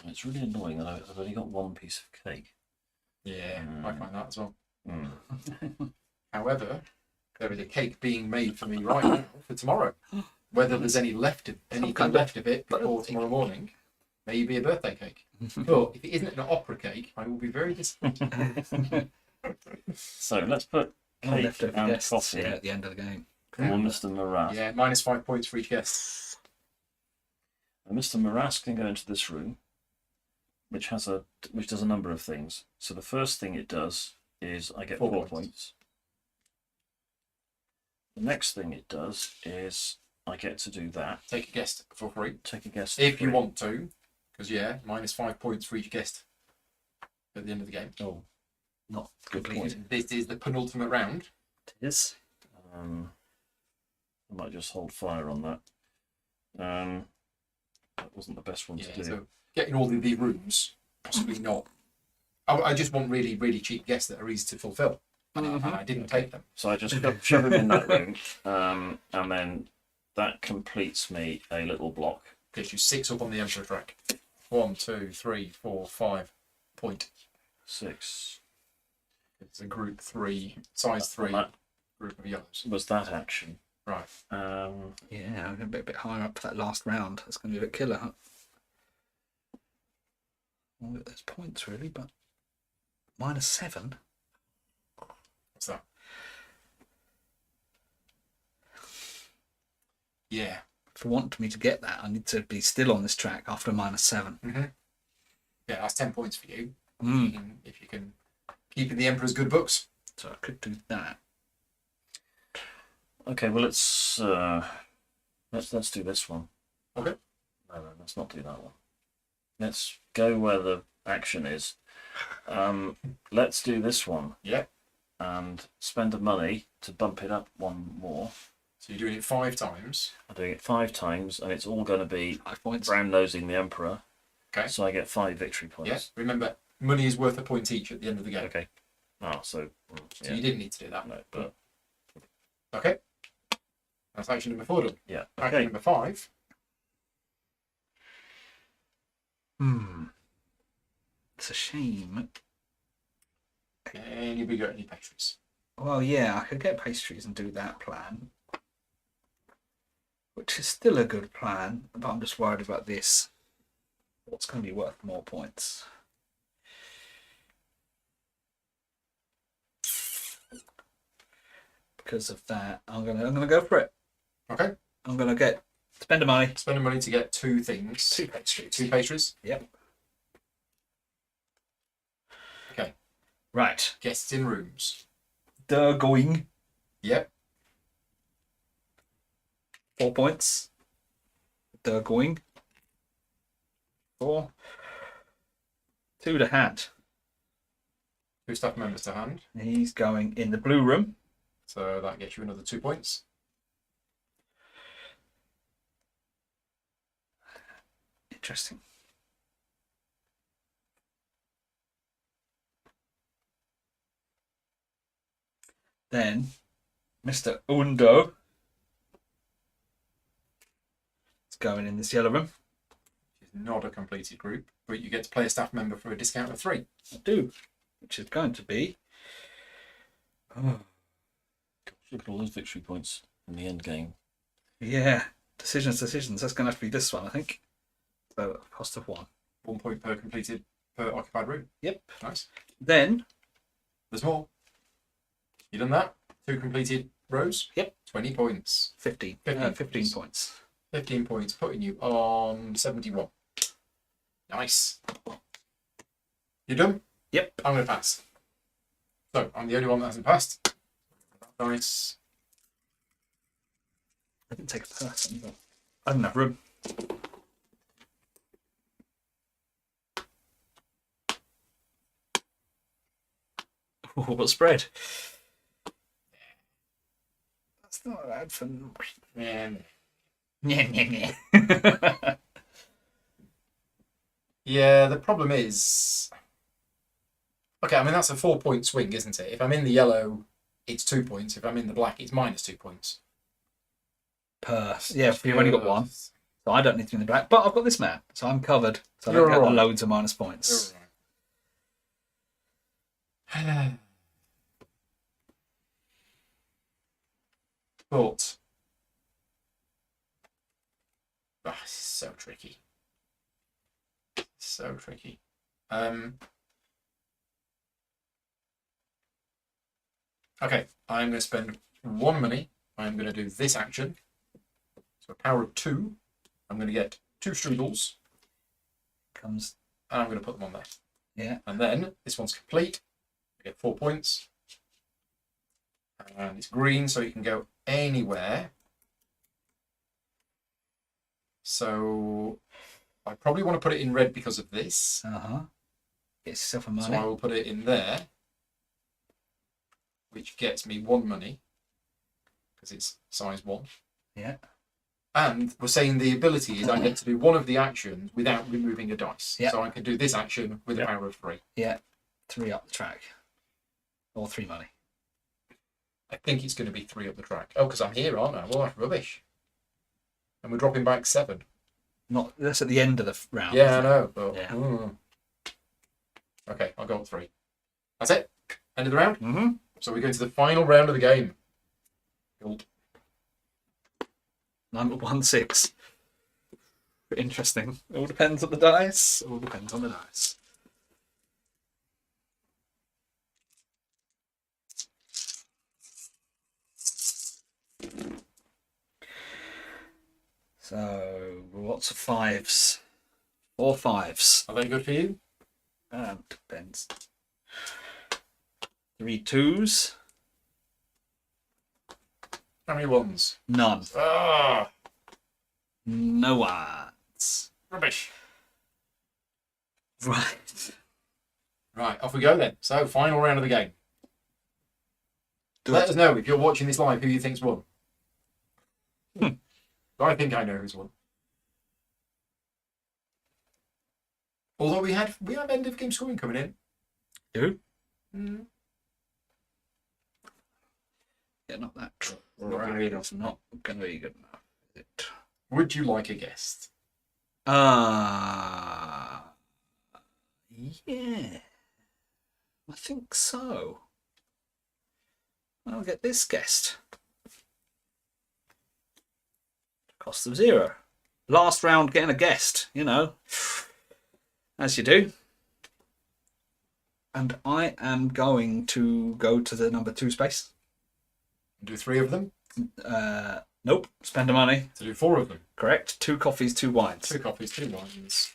It's really annoying that I've only got one piece of cake. Yeah, I find that as well. Mm. However, there is a cake being made for me right now for tomorrow. Whether there's anything left of it before tomorrow morning, maybe a birthday cake. But if it isn't an opera cake, I will be very disappointed. So let's put cake Leftover and guests coffee at the end of the game. for Mr. Morass. Yeah, -5 points for each guest. And Mr. Morass can go into this room, which does a number of things. So the first thing it does is I get 4 points. The next thing it does is I get to do that. Take a guest for free. Take a guess. If you want to, because yeah, -5 points for each guest at the end of the game. Oh, Not good completed. point. This is the penultimate round. It is. I might just hold fire on that. That wasn't the best one to do. So getting all of the rooms, possibly not. I just want really, really cheap guests that are easy to fulfil. And I didn't take them. So I just shove him in that room, and then that completes me a little block. Gets you 6 up on the Emperor track. 1, 2, 3, 4, 5 point. 6. It's a group 3, size 3 That group of yellows. was that action. Right. Yeah, I'm going to be a bit higher up for that last round. That's going to be a bit killer, huh? Well, there's points really, but -7. What's that? Yeah. If you want me to get that, I need to be still on this track after -7. Mm-hmm. Yeah, that's 10 points for you. Mm. If you can keep in the Emperor's good books. So I could do that. Okay, well let's do this one. Okay. No, let's not do that one. Let's go where the action is. Let's do this one. Yeah. And spend the money to bump it up one more. So you're doing it 5 times. I'm doing it 5 times, and it's all going to be 5 points. brown nosing the Emperor. Okay. So I get 5 victory Yeah. points. Remember, money is worth a point each at the end of the game. Okay. Oh, so So yeah. you didn't need to do that. No, but Okay. That's action number 4 done. yeah. Action Okay. number 5. It's a shame. Any bigger, any pastries. Well, yeah, I could get pastries and do that plan, which is still a good plan, but I'm just worried about this. What's going to be worth more points? Because of that, I'm gonna go for it. Okay. I'm gonna spend the money. Spending money to get 2 things. 2 pastries. 2 pastries. Yep. Okay. Right. Guests in rooms. They're going. Yep. 4 points. They're going. 4. 2 to hand. 2 staff members to hand. He's going in the blue room. So that gets you another 2 points. Interesting. Then, Mr. Undo is going in this yellow room. not a completed group, but you get to play a staff member for a discount of 3. I do, which is going to be. Oh, Look at all those victory points in the end game. yeah, decisions. That's going to have to be this one, I think. So, cost of 1. 1 point per completed per occupied room. Yep. Nice. Then, There's more. You done that? 2 completed rows? Yep. 20 points. 15 15 points. 15 points, putting you on 71. Nice. You done? Yep. I'm going to pass. So, I'm the only one that hasn't passed. Nice. I didn't take a person, but I didn't have room. Oh, what spread? That's not bad for. Man. Yeah. Yeah, the problem is... Okay, I mean, that's a 4-point swing, isn't it? If I'm in the yellow, it's 2 points. If I'm in the black, it's minus 2 points. Yeah, you've only got one, so I don't need to be in the black. But I've got this man, so I'm covered. So I don't You're get all right. loads of minus points. But... Oh, this is so tricky. So tricky. Okay, I'm going to spend 1 money. I'm going to do this action. So a power of 2. I'm going to get 2 strudels. Comes. And I'm going to put them on there. Yeah. And then this one's complete. I get 4 points. And it's green, so you can go anywhere. So I probably want to put it in red because of this. Get yourself a So money. I will put it in there, which gets me 1 money because it's size 1. Yeah. And we're saying the ability is I get to do one of the actions without removing a dice. Yeah. So I can do this action with a power of 3. Yeah. 3 up the track. Or 3 money. I think it's going to be 3 up the track. Oh, because I'm here, aren't I? Well, that's rubbish. And we're dropping back 7. Not that's at the end of the round. Yeah, I isn't it? know. But, Yeah. Okay, I'll go up 3. That's it. End of the round. Mm-hmm. So we're going to the final round of the game. Cool. Number 1-6. Interesting. All depends on the dice. All depends on the dice. So lots of 5s. 4 5s. Are they good for you? Depends. 3 2s. How many ones? None. Ah, No ones. rubbish. Right. Right, off we go then. So, final round of the game. Do Let it. us know if you're watching this live who you think's won. I think I know who's won. Although we have end of game scoring coming in. Who? Mm. Yeah, not that. Not gonna be enough. It's not going to be good enough, is it? Would you like a guest? Yeah. I think so. I'll get this guest. Cost of 0. Last round getting a guest, you know. As you do. And I am going to go to the number 2 space. Do 3 of them? Nope. Spend the money. To do 4 of them? Correct. 2 coffees, 2 wines. 2 coffees, 2 wines.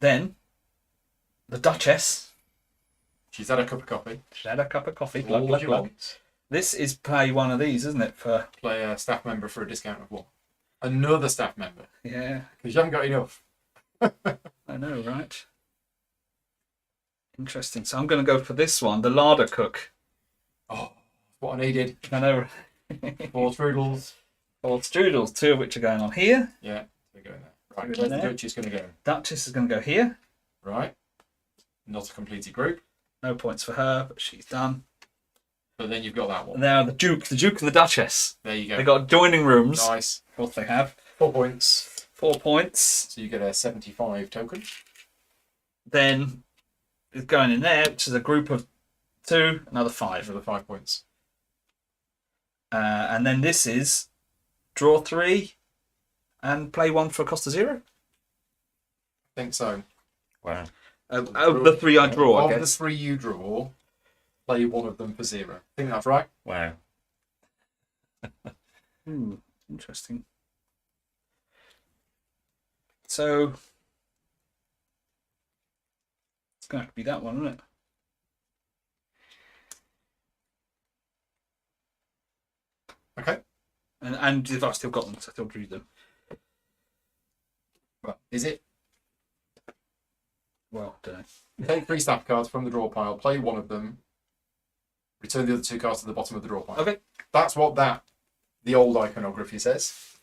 Then, the Duchess. She's had a cup of coffee. She had a cup of coffee. All Glug, glug, she glug. wants. This is pay one of these, isn't it? For Play a staff member for a discount of 1. Another staff member. yeah, Because you haven't got enough. I know, right? Interesting. So I'm going to go for this one, the larder cook. Oh, what I needed. I know. 4 strudels. 4 strudels, 2 of which are going on here. Yeah, we're going there. Right, Go where's the there. Duchess going to go? Duchess is going to go here. Right. Not a completed group. No points for her, but she's done. But then you've got that one. Now the Duke and the Duchess. There you go. They got adjoining rooms. Nice. Of course they have. 4 points. 4 points. So you get a 75 token. Then it's going in there, which is a group of 2, another 5. Another 5 points. And then this is draw 3 and play 1 for a cost of 0. I think so. Wow. Of the 3 I draw, I Of the guess. 3 you draw, play one of them for 0. I think that's right. Wow. Interesting. So it's going to have to be that one, isn't it? Okay. And if I've still got them, because I still drew them. Well, is it? Well, don't know. Take 3 staff cards from the draw pile, play one of them, return the other 2 cards to the bottom of the draw pile. Okay. That's what the old iconography says.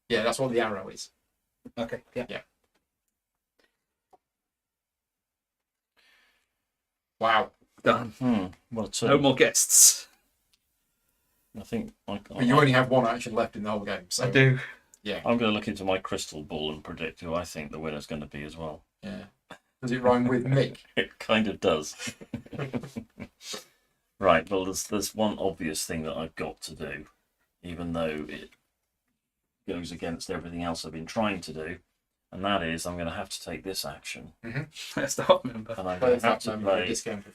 Yeah, that's what the arrow is. Okay. Yeah. Wow. Done. Well, so No more guests. I think But you only have 1 action left in the whole game. So I do. Yeah. I'm going to look into my crystal ball and predict who I think the winner's going to be as well. Yeah. Does it rhyme with Mick? It kind of does. Right. Well, there's one obvious thing that I've got to do, even though it goes against everything else I've been trying to do, and that is I'm going to have to take this action, That's the hot member. and I'm Play going to have that to number, play this game for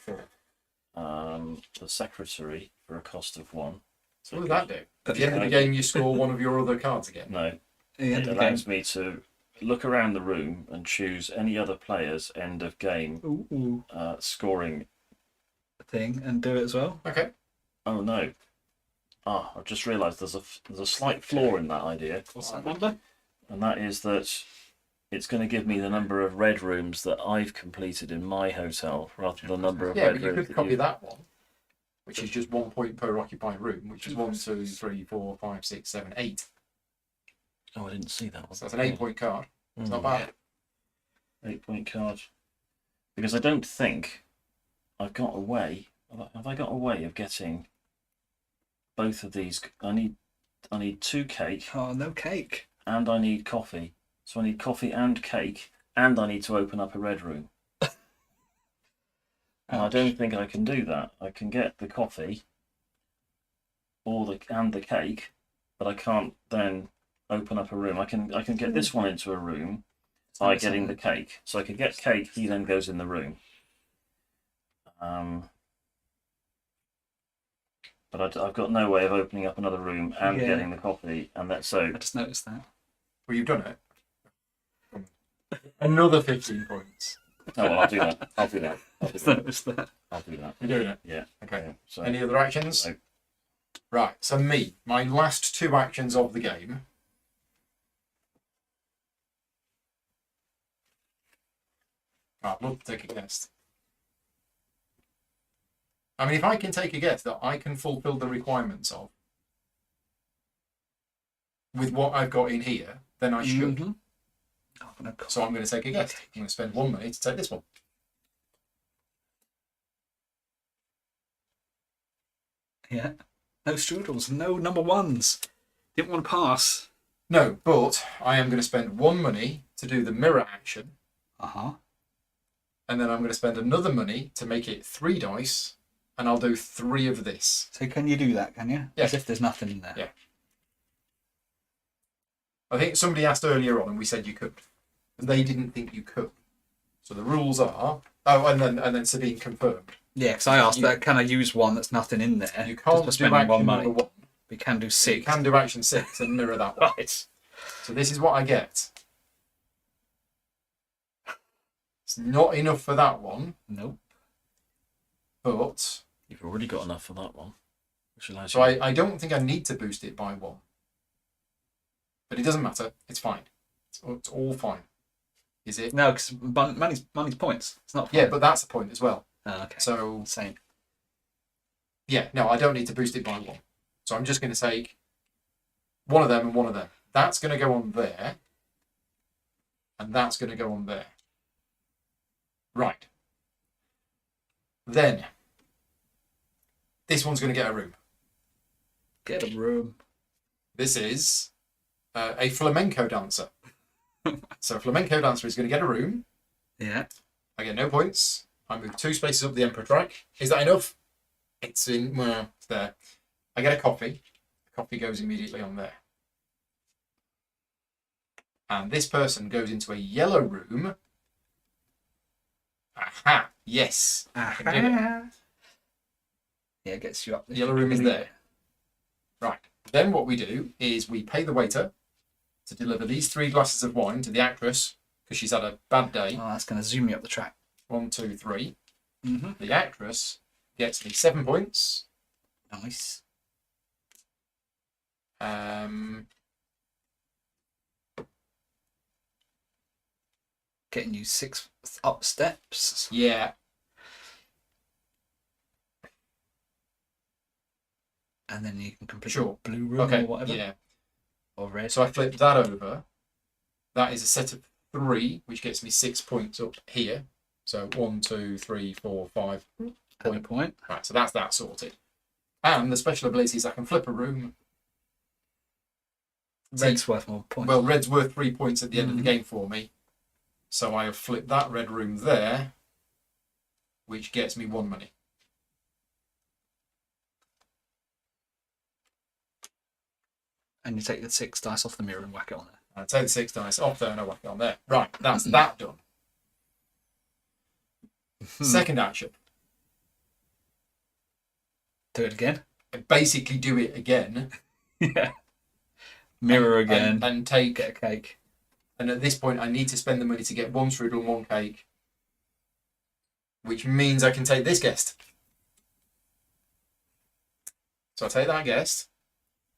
4. the secretary for a cost of 1. So what does that do? At the end of the game, you score one of your other cards again. No, The end it of the game. allows me to look around the room and choose any other player's end of game Ooh. scoring. Thing and do it as well. Okay. Oh no! I've just realised there's a slight flaw in that idea, What's that number? and that is that it's going to give me the number of red rooms that I've completed in my hotel rather than the number of Yeah, red but you rooms could copy you... that one, which is just 1 point per occupied room, which is 1, 2, 3, 4, 5, 6, 7, 8. Oh, I didn't see that one. So that's an 8 point card. It's not bad. 8-point card. Because I don't think I've got a way. Have I got a way of getting both of these? I need 2 cake Oh, no cake. and I need coffee. So I need coffee and cake, and I need to open up a red room. And I don't think I can do that. I can get the coffee and the cake, but I can't then open up a room. I can get this one into a room by getting the cake. So I can get cake, he then goes in the room. But I've got no way of opening up another room and getting the coffee, and that's so. I just noticed that. Well, you've done it. Another 15 points. Oh, well, I'll do that. I'll do that. I just noticed that. I'll do that. You're doing it. Yeah. Okay. Yeah. So, Any other actions? No. Right. So my last 2 actions of the game. I'd love to take a guess. I mean, if I can take a guess that I can fulfill the requirements of with what I've got in here, then I should. Mm-hmm. So I'm going to take a guess. I'm going to spend 1 money to take this one. Yeah. No strudels. No number 1s. Didn't want to pass. No, but I am going to spend 1 money to do the mirror action, Uh-huh. and then I'm going to spend another money to make it 3 dice, and I'll do 3 of this. So can you do that, can you? Yeah. As if there's nothing in there. Yeah. I think somebody asked earlier on, and we said you could. And they didn't think you could. So the rules are... Oh, and then Sabine confirmed. Yeah, because I asked that, can I use one that's nothing in there? You just can't for do spending action one number money. 1. We can do You 6. can do action 6 and mirror that one. Right. So this is what I get. It's not enough for that one, Nope. but... You've already got enough for that one, which allows So you. I don't think I need to boost it by 1. But it doesn't matter. It's fine. It's all fine. Is it? No, because money's points. It's not fun. Yeah, but that's the point as well. Oh, okay. So, Same. yeah, no, I don't need to boost it by 1. So I'm just going to take one of them and one of them. That's going to go on there. And that's going to go on there. Right. Then, This one's going to get a room. Get a room. This is a flamenco dancer. So a flamenco dancer is going to get a room. Yeah. I get no points. I move 2 spaces up the Emperor track. Is that enough? It's in, well, it's there. I get a coffee. The coffee goes immediately on there. And this person goes into a yellow room. Aha! Yes. I can do it. Yeah, it gets you up. The yellow room is there. Right. Then what we do is we pay the waiter to deliver these 3 glasses of wine to the actress because she's had a bad day. Oh, that's going to zoom me up the track. 1, 2, 3. Mm-hmm. The actress gets me 7 points. Nice. Getting you 6 up steps. Yeah. And then you can complete Sure. blue room Okay. or whatever. Yeah. Or red. So I flip that over. That is a set of 3, which gets me 6 points up here. So 1, 2, 3, 4, 5. Point. Right, so that's that sorted. And the special ability is I can flip a room. Red's worth more points. Well, red's worth 3 points at the end of the game for me. So I have flipped that red room there, which gets me 1 money. And you take the 6 dice off the mirror and whack it on there. I take the 6 dice off there and I whack it on there. Right, that's that done. Second action. Do it again. I basically do it again. Yeah. Mirror again. And take. Get a cake. And at this point, I need to spend the money to get 1 strudel and 1 cake, which means I can take this guest. So I take that guest.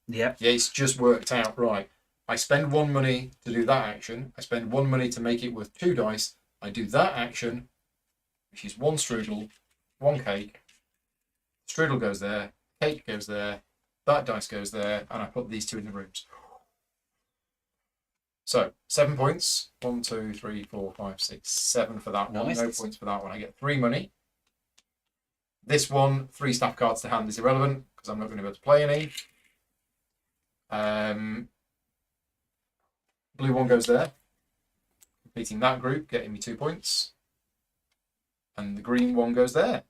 Yep. Yeah, it's just worked out right. I spend 1 money to do that action. I spend 1 money to make it worth 2 dice. I do that action, which is 1 strudel, 1 cake. Strudel goes there, cake goes there, that dice goes there, and I put these 2 in the rooms. So 7 points. 1, 2, 3, 4, 5, 6, 7 for that one. Nice. No points for that one. I get 3 money. This one, 3 staff cards to hand is irrelevant because I'm not going to be able to play any. Blue one goes there, completing that group, getting me 2 points. And the green one goes there,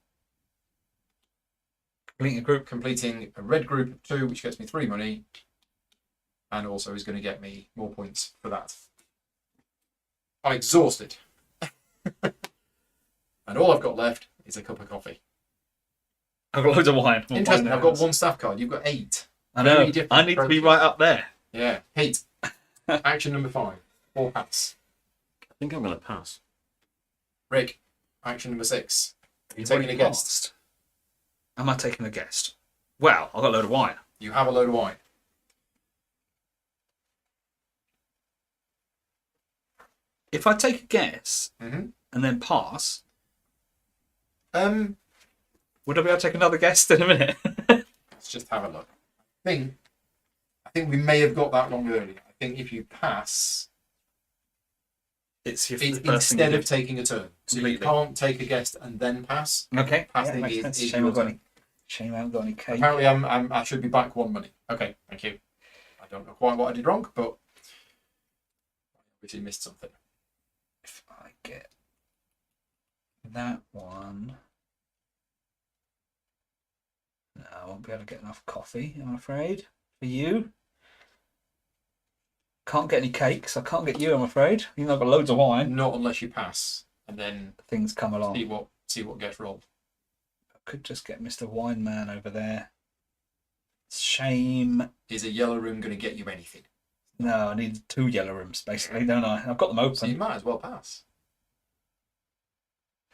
Completing a group. completing a red group of 2, which gets me 3 money. And also is going to get me more points for that. I'm exhausted. And all I've got left is a cup of coffee. I've got loads of wine. Interesting, I've got 1 staff card. You've got 8. I know. Very different I need to be approaches. right up there. Yeah. Pete, action number 5. 4 pass. I think I'm going to pass. Rick, action number 6. You've taking already a guest. passed. Am I taking a guest? Well, I've got a load of wine. You have a load of wine. If I take a guess Mm-hmm. and then pass, Um, would I be able to take another guest in a minute? let's just have a look. I think we may have got that wrong earlier. I think if you pass, It's your it's first thing instead you of taking a turn. So you Completely. can't take a guest and then pass. do. Okay. Passing makes is sense. your Shame I turn. haven't got any cake. Apparently, I should be back 1 money. Okay, thank you. I don't know quite what I did wrong, but I obviously missed something. If I get that one, no, I won't be able to get enough coffee, I'm afraid, for you. Can't get any cakes. I can't get you, I'm afraid. Even though I've got loads of wine. Not unless you pass, and then Things come along. see what gets rolled. I could just get Mr. Wine Man over there. Shame. Is a yellow room going to get you anything? No, I need 2 yellow rooms, basically, don't I? I've got them So you open. might as well pass.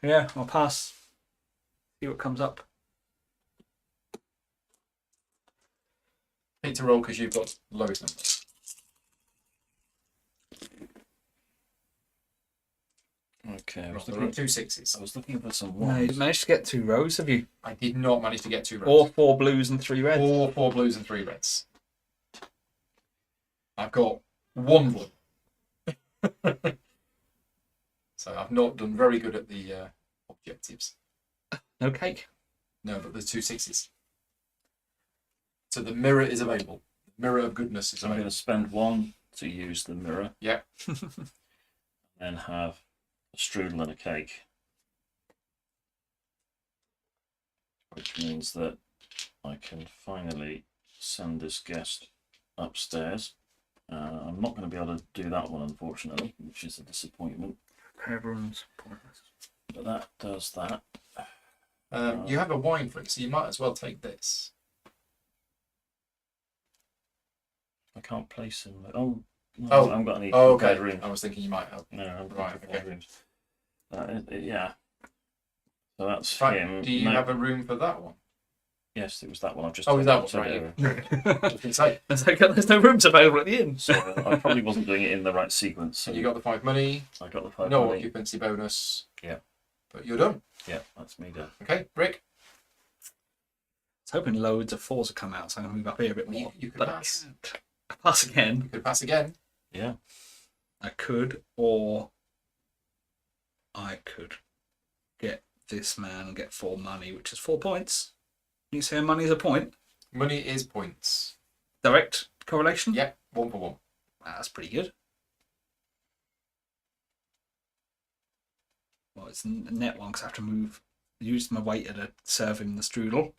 Yeah, I'll pass. See what comes up. Need to roll because you've got lowest number. Okay, I was There are looking, 2 6s. I was looking for some No, you ones. managed to get 2 rows, have you? I did not manage to get 2 reds. Or 4 blues and 3 reds. Or 4 blues and 3 reds. I've got 1 blue. So I've not done very good at the objectives. No cake. No, but there's 2 6s. So the mirror is available. Mirror of goodness is I'm going available. to spend 1 to use the mirror. Yeah. Then have a strudel and a cake. Which means that I can finally send this guest upstairs. I'm not going to be able to do that one, unfortunately, which is a disappointment. Pair of rooms. Pointless. But that does that. You have a wine flick, so you might as well take this. I can't place him. Oh, no, Oh. I haven't got any Oh, prepared okay. rooms. I was thinking you might have. No, I haven't got Right, any prepared okay. rooms. Yeah. So that's In fact, him. do you No, have a room for that one? Yes, it was that one. I've just. Oh, is that one? said Right. earlier. I was going to say. There's no rooms available at the inn. So I probably wasn't doing it in the right sequence. So You got the 5 money, I got the 5 no money. occupancy bonus. Yeah. But you're done. Yeah, that's me done. Okay, Rick. I was hoping loads of 4s would come out, so I'm going to move up here a bit Well, more. you could But pass. I can't. I pass again. You could pass again. Yeah. I could, or I could get this man and get 4 money, which is 4 points. You say money is a point? Money is points. Direct correlation? Yeah, 1 for 1. That's pretty good. Well, it's a net one because I have to use my waiter to serve him the strudel.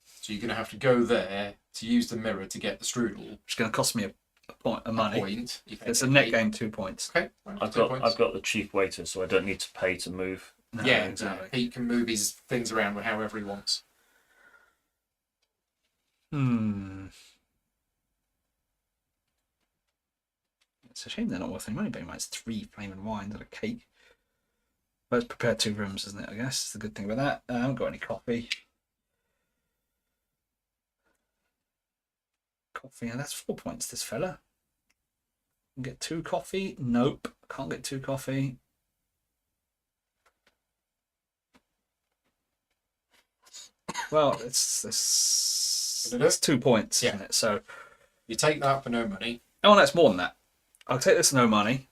So you're going to have to go there to use the mirror to get the strudel. Which is going to cost me a point of money. A point. It's a net game 2 points. Okay, right, I've 2 got points. I've got the chief waiter, so I don't need to pay to move. No, Yeah, exactly. He can move his things around however he wants. It's a shame they're not worth any money, but it's 3 flaming wines and a cake. But it's prepared 2 rooms, isn't it? I guess it's the good thing about that. I haven't got any coffee. Coffee, and that's 4 points, this fella. Can get 2 coffee? Nope. Can't get 2 coffee. Well, it's 2 points, Yeah. isn't it? So, You take that for no money. oh, that's more than that. I'll take this no money.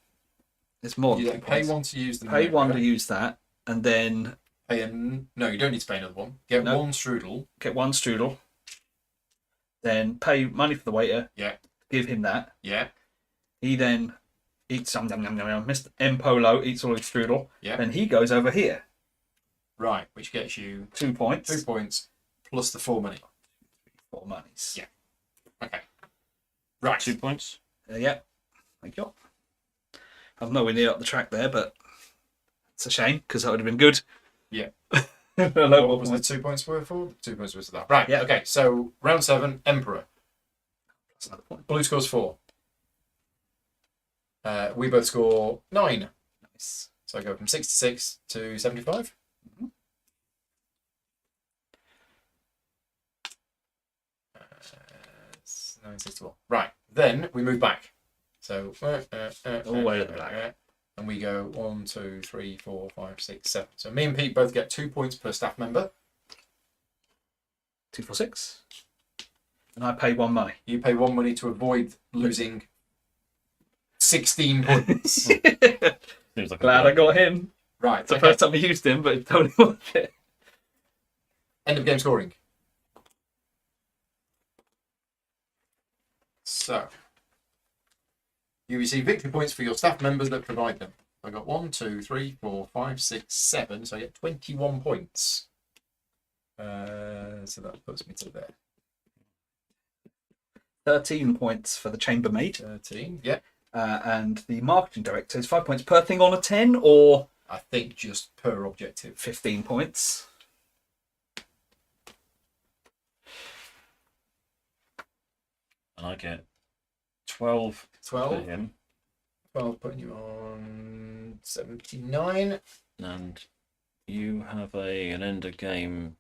It's more than You 2 then pay points. 1 to use the Pay mirror. 1 to use that, and then No, you don't need to pay another one. Get No. 1 strudel. get 1 strudel. Then pay money for the waiter. Yeah. Give him that. Yeah. He then eats some. Mr. M Polo eats all his strudel. Yeah. Then he goes over here. Right, which gets you 2 points. 2 points plus the 4 money. 4 monies. Yeah. Okay. Right. 2 points. Yeah. Thank you. I'm nowhere near up the track there, but it's a shame because that would have been good. Yeah. What What was the 2 points worth for? 2 points worth of that. Right. Yeah. Okay. So round 7, Emperor. That's another point. Blue scores 4. We both score 9. Nice. So I go from 66 to 75. Mhm. 961. Right. Then we move back. So All the way to the back. And we go 1, 2, 3, 4, 5, 6, 7. So me and Pete both get 2 points per staff member. 2, 4, 6. And I pay 1 money. You pay 1 money to avoid losing 16 points. Seems like Glad I got him. Right. It's the Okay. first time I used him, but it's totally worth it. End of game scoring. So, you receive victory points for your staff members that provide them. I got 1, 2, 3, 4, 5, 6, 7. So I get 21 points. So that puts me to there. 13 points for the chambermaid. 13. Yeah. And the marketing director is 5 points per thing on a 10 or I think just per objective. 15 points. And I get 12 for 12. him, 12 putting you on 79. and you have an end of game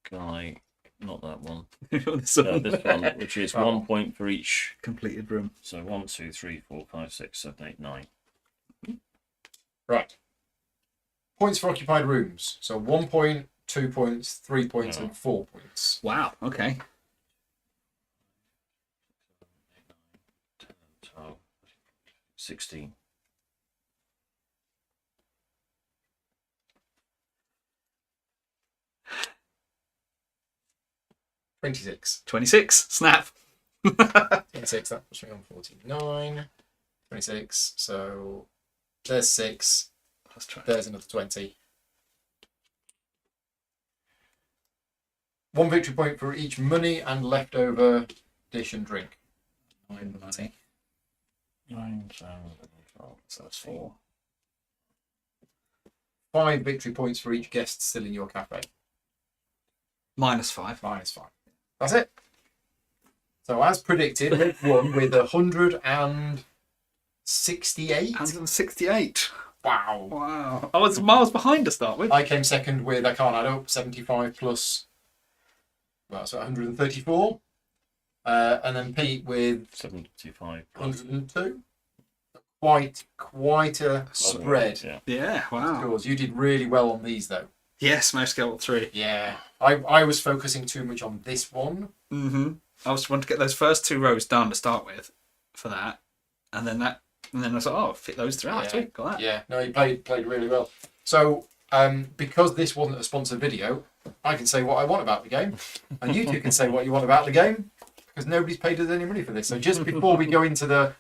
guy. Not that one. This No, one. this one, which is Oh. 1 point for each. Completed room. So 1, 2, 3, 4, 5, 6, 7, 8, 9. Right. Points for occupied rooms. So 1 point, 2 points, 3 points, and 4 points. Wow. Okay. 10, 12, 16. 26. 26. Snap. 26, that puts me on 49. 26, so there's 6. Let's try. There's another 20. 1 victory point for each money and leftover dish and drink. 9 money. 9, 7, 12, So that's 4. 5 victory points for each guest still in your cafe. -5. -5. That's it. So as predicted, Rick won with 168. 168. Wow. Wow. I was miles behind to start with. I came second with, I can't add up, 75 plus, well, so 134. And then Pete with 75. 102. Quite a spread. Yeah. Yeah, wow. Scores. You did really well on these though. Yes, most scale 3. Yeah. I was focusing too much on this one. Mm-hmm. I was wanting to get those first 2 rows done to start with for that. And then I was like, oh, fit those through. Yeah. Sweet, got that. Yeah. No, you played really well. So because this wasn't a sponsored video, I can say what I want about the game, and you two can say what you want about the game, because nobody's paid us any money for this. So just before we go into the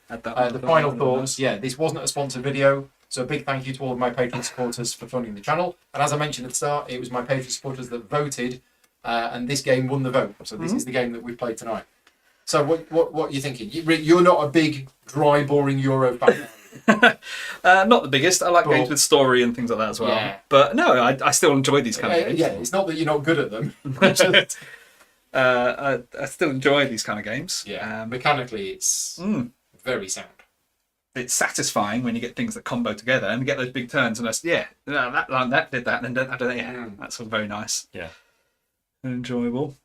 final thoughts, yeah, this wasn't a sponsored video. So a big thank you to all of my Patreon supporters for funding the channel. And as I mentioned at the start, it was my Patreon supporters that voted, and this game won the vote. So this is the game that we've played tonight. So what are you thinking? You're not a big, dry, boring Euro fan. Not the biggest. I like games with story and things like that as well. Yeah. But no, I still enjoy these kind of games. Yeah, it's not that you're not good at them. I still enjoy these kind of games. Yeah, mechanically it's very sound. It's satisfying when you get things that combo together and get those big turns. And that did that, and then that's all very nice. Yeah, and enjoyable.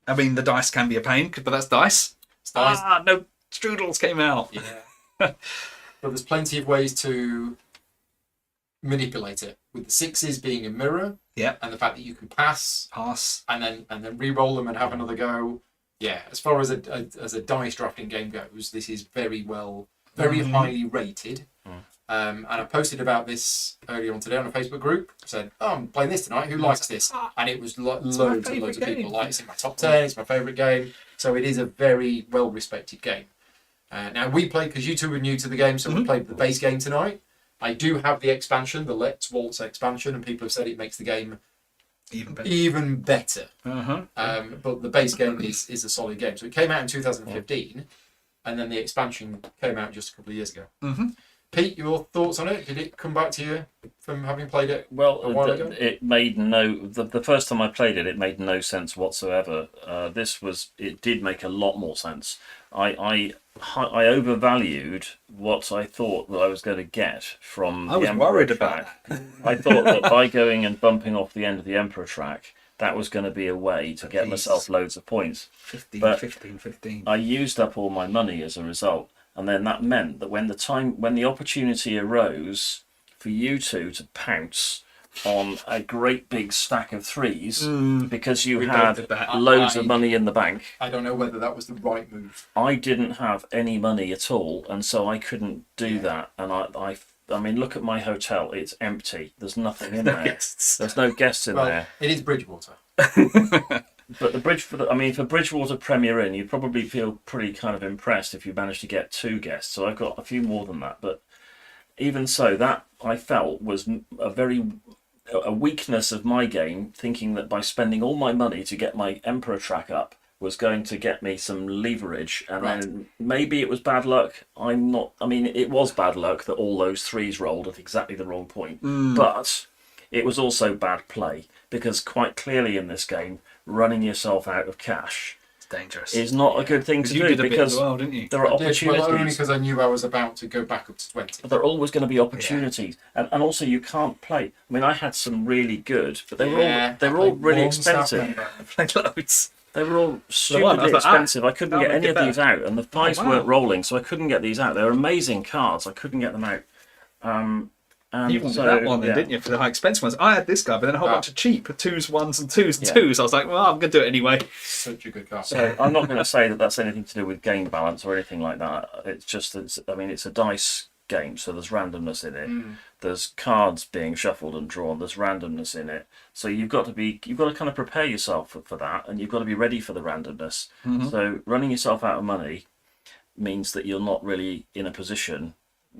I mean, the dice can be a pain, but that's dice. It's dice. No strudels came out. Yeah, but there's plenty of ways to manipulate it. With the 6s being a mirror, and the fact that you can pass, and then re-roll them and have another go. Yeah, as far as a dice drafting game goes, this is very highly rated. And I posted about this earlier on today on a Facebook group. I said, "Oh, I'm playing this tonight. Who likes this?" And it was loads and loads of people like, "It's in my top 10. It's my favourite game." So it is a very well-respected game. Now we played, because you two were new to the game, so we played the base game tonight. I do have the expansion, the Let's Waltz expansion, and people have said it makes the game even better. But the base game is a solid game. So it came out in 2015, and then the expansion came out just a couple of years ago. Pete, your thoughts on it? Did it come back to you from having played it a while ago? It made the first time I played it, it made no sense whatsoever. It did make a lot more sense. I overvalued what I thought that I was going to get from I was worried about that. I thought that by going and bumping off the end of the Emperor track, that was going to be a way to get myself loads of points. 15. I used up all my money as a result. And then that meant that when the opportunity arose for you two to pounce on a great big stack of 3s because you had loads of money in the bank. I don't know whether that was the right move. I didn't have any money at all, and so I couldn't do that. And I mean, look at my hotel; it's empty. There's nothing in there. There's no guests in there. It is Bridgewater. But for Bridgewater Premier Inn, you'd probably feel pretty kind of impressed if you managed to get 2 guests. So I've got a few more than that. But even so, that I felt was a weakness of my game, thinking that by spending all my money to get my Emperor track up was going to get me some leverage. And then maybe it was bad luck. It was bad luck that all those 3s rolled at exactly the wrong point. But it was also bad play, because quite clearly in this game, running yourself out of cash dangerous. Is not a good thing to do, because didn't you? there are opportunities. Well, only because I knew I was about to go back up to 20. But there are always going to be opportunities, and also you can't play. I mean, I had some really good, but they were all really expensive. I played loads. They were all stupidly expensive. I couldn't get any of these out, and the 5s weren't rolling, so I couldn't get these out. They were amazing cards. I couldn't get them out. You wanted that one then, didn't you, for the high expensive ones? I had this guy, but then a whole bunch of cheap 2s, 1s, and 2s and 2s. I was like, well, I'm going to do it anyway. Such a good card. So I'm not going to say that that's anything to do with game balance or anything like that. It's just, it's a dice game. So there's randomness in it. There's cards being shuffled and drawn. There's randomness in it. So you've got to kind of prepare yourself for that, and you've got to be ready for the randomness. So running yourself out of money means that you're not really in a position.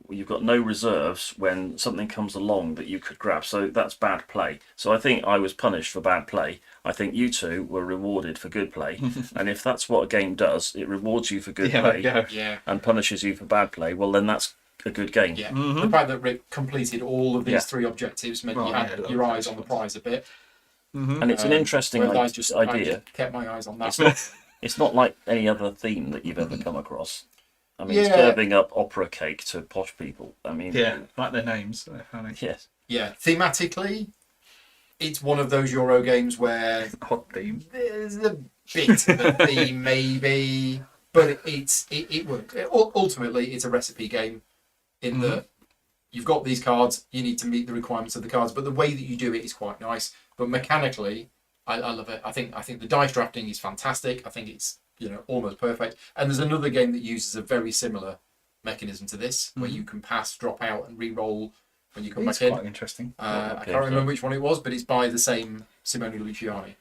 You've got no reserves when something comes along that you could grab. So that's bad play. So I think I was punished for bad play. I think you two were rewarded for good play. And if that's what a game does, it rewards you for good play and punishes you for bad play, well, then that's a good game. Yeah. The fact that Rick completed all of these 3 objectives meant you had your eyes on the prize a bit. And it's an interesting I idea. just kept my eyes on that. It's not like any other theme that you've ever come across. I mean, serving up opera cake to posh people. I mean, like their names. They're funny. Yes. Yeah, thematically, it's one of those Euro games where Hot theme. there's a bit of a theme, maybe, but it works. Ultimately, it's a recipe game in that you've got these cards, you need to meet the requirements of the cards, but the way that you do it is quite nice. But mechanically, I love it. I think the dice drafting is fantastic. I think it's almost perfect. And there's another game that uses a very similar mechanism to this, where you can pass, drop out, and re-roll when you come back in. Quite interesting. I can't remember which one it was, but it's by the same Simone Luciani.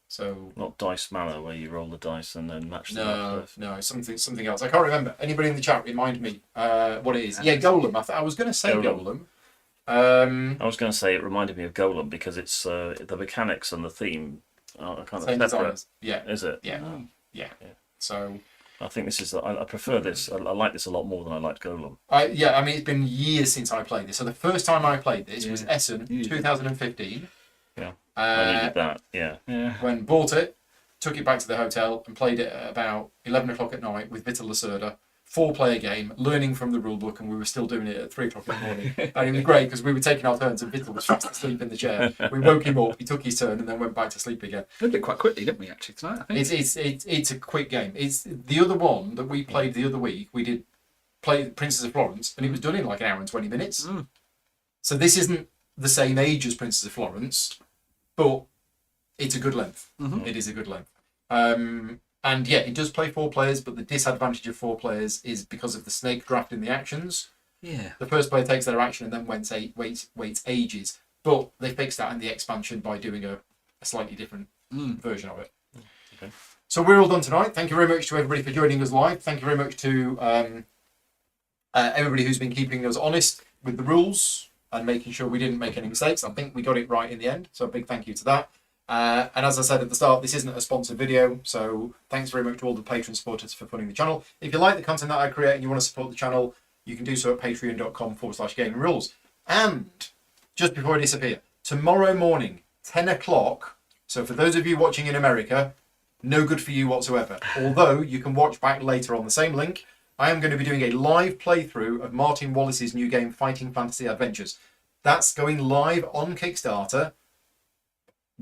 So Not Dice Manor, where you roll the dice and then match them up. no, something else. I can't remember. Anybody in the chat remind me what it is? Yeah, Golem. I was going to say Golem. I was going to say it reminded me of Golem because it's the mechanics and the theme are kind of Same separate. designers. Yeah. Is it? Yeah. Oh. Yeah. So I think this is. I prefer this. I like this a lot more than I liked Golem. I mean, it's been years since I played this. So the first time I played this was Essen, 2015. Yeah. I needed that. Yeah. When bought it, took it back to the hotel and played it at about 11 o'clock at night with Vital Lacerda. 4-player game, learning from the rule book, and we were still doing it at 3 o'clock in the morning. And it was great because we were taking our turns and Vital was fast asleep in the chair. We woke him up, he took his turn, and then went back to sleep again. We did it quite quickly, didn't we, actually, tonight? I think. It's a quick game. It's the other one that we played the other week. We did play Princess of Florence, and it was done in like an hour and 20 minutes. So this isn't the same age as Princess of Florence, but it's a good length. It is a good length. And yeah, it does play 4 players, but the disadvantage of 4 players is because of the snake draft in the actions. Yeah. The first player takes their action and then waits ages. But they fixed that in the expansion by doing a slightly different version of it. Okay. So we're all done tonight. Thank you very much to everybody for joining us live. Thank you very much to everybody who's been keeping us honest with the rules and making sure we didn't make any mistakes. I think we got it right in the end. So a big thank you to that. And as I said at the start, this isn't a sponsored video, so thanks very much to all the Patreon supporters for funding the channel. If you like the content that I create and you want to support the channel, you can do so at patreon.com/gaming rules. And just before I disappear, tomorrow morning, 10 o'clock, so for those of you watching in America, no good for you whatsoever. Although you can watch back later on the same link, I am going to be doing a live playthrough of Martin Wallace's new game, Fighting Fantasy Adventures. That's going live on Kickstarter.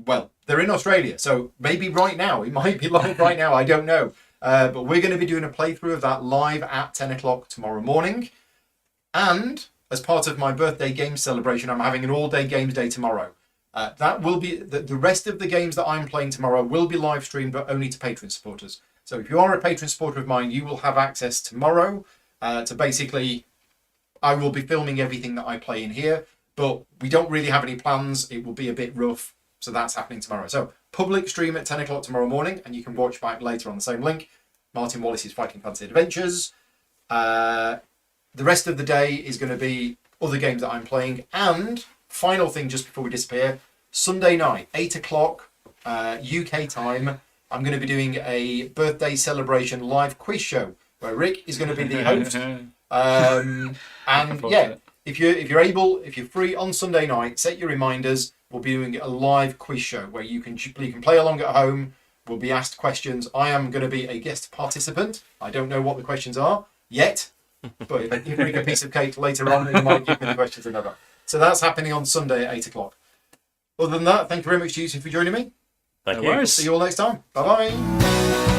Well, they're in Australia, so maybe right now. It might be live right now, I don't know. But we're going to be doing a playthrough of that live at 10 o'clock tomorrow morning. And as part of my birthday game celebration, I'm having an all-day games day tomorrow. That will be the rest of the games that I'm playing tomorrow will be live streamed, but only to Patreon supporters. So if you are a Patreon supporter of mine, you will have access tomorrow to basically, I will be filming everything that I play in here, but we don't really have any plans. It will be a bit rough. So that's happening tomorrow. So public stream at 10 o'clock tomorrow morning, and you can watch back later on the same link. Martin Wallace's Fighting Fantasy Adventures. The rest of the day is going to be other games that I'm playing. And final thing, just before we disappear, Sunday night, 8 o'clock UK time, I'm going to be doing a birthday celebration live quiz show where Rick is going to be the host. And yeah, if you're able, if you're free on Sunday night, set your reminders. We'll be doing a live quiz show where you can play along at home. We'll be asked questions. I am going to be a guest participant. I don't know what the questions are yet, but if I give Rick a piece of cake later on, he might give me the questions in advance. So that's happening on Sunday at 8 o'clock. Other than that, thank you very much to you for joining me. Thank No you. worries. See you all next time. Bye-bye.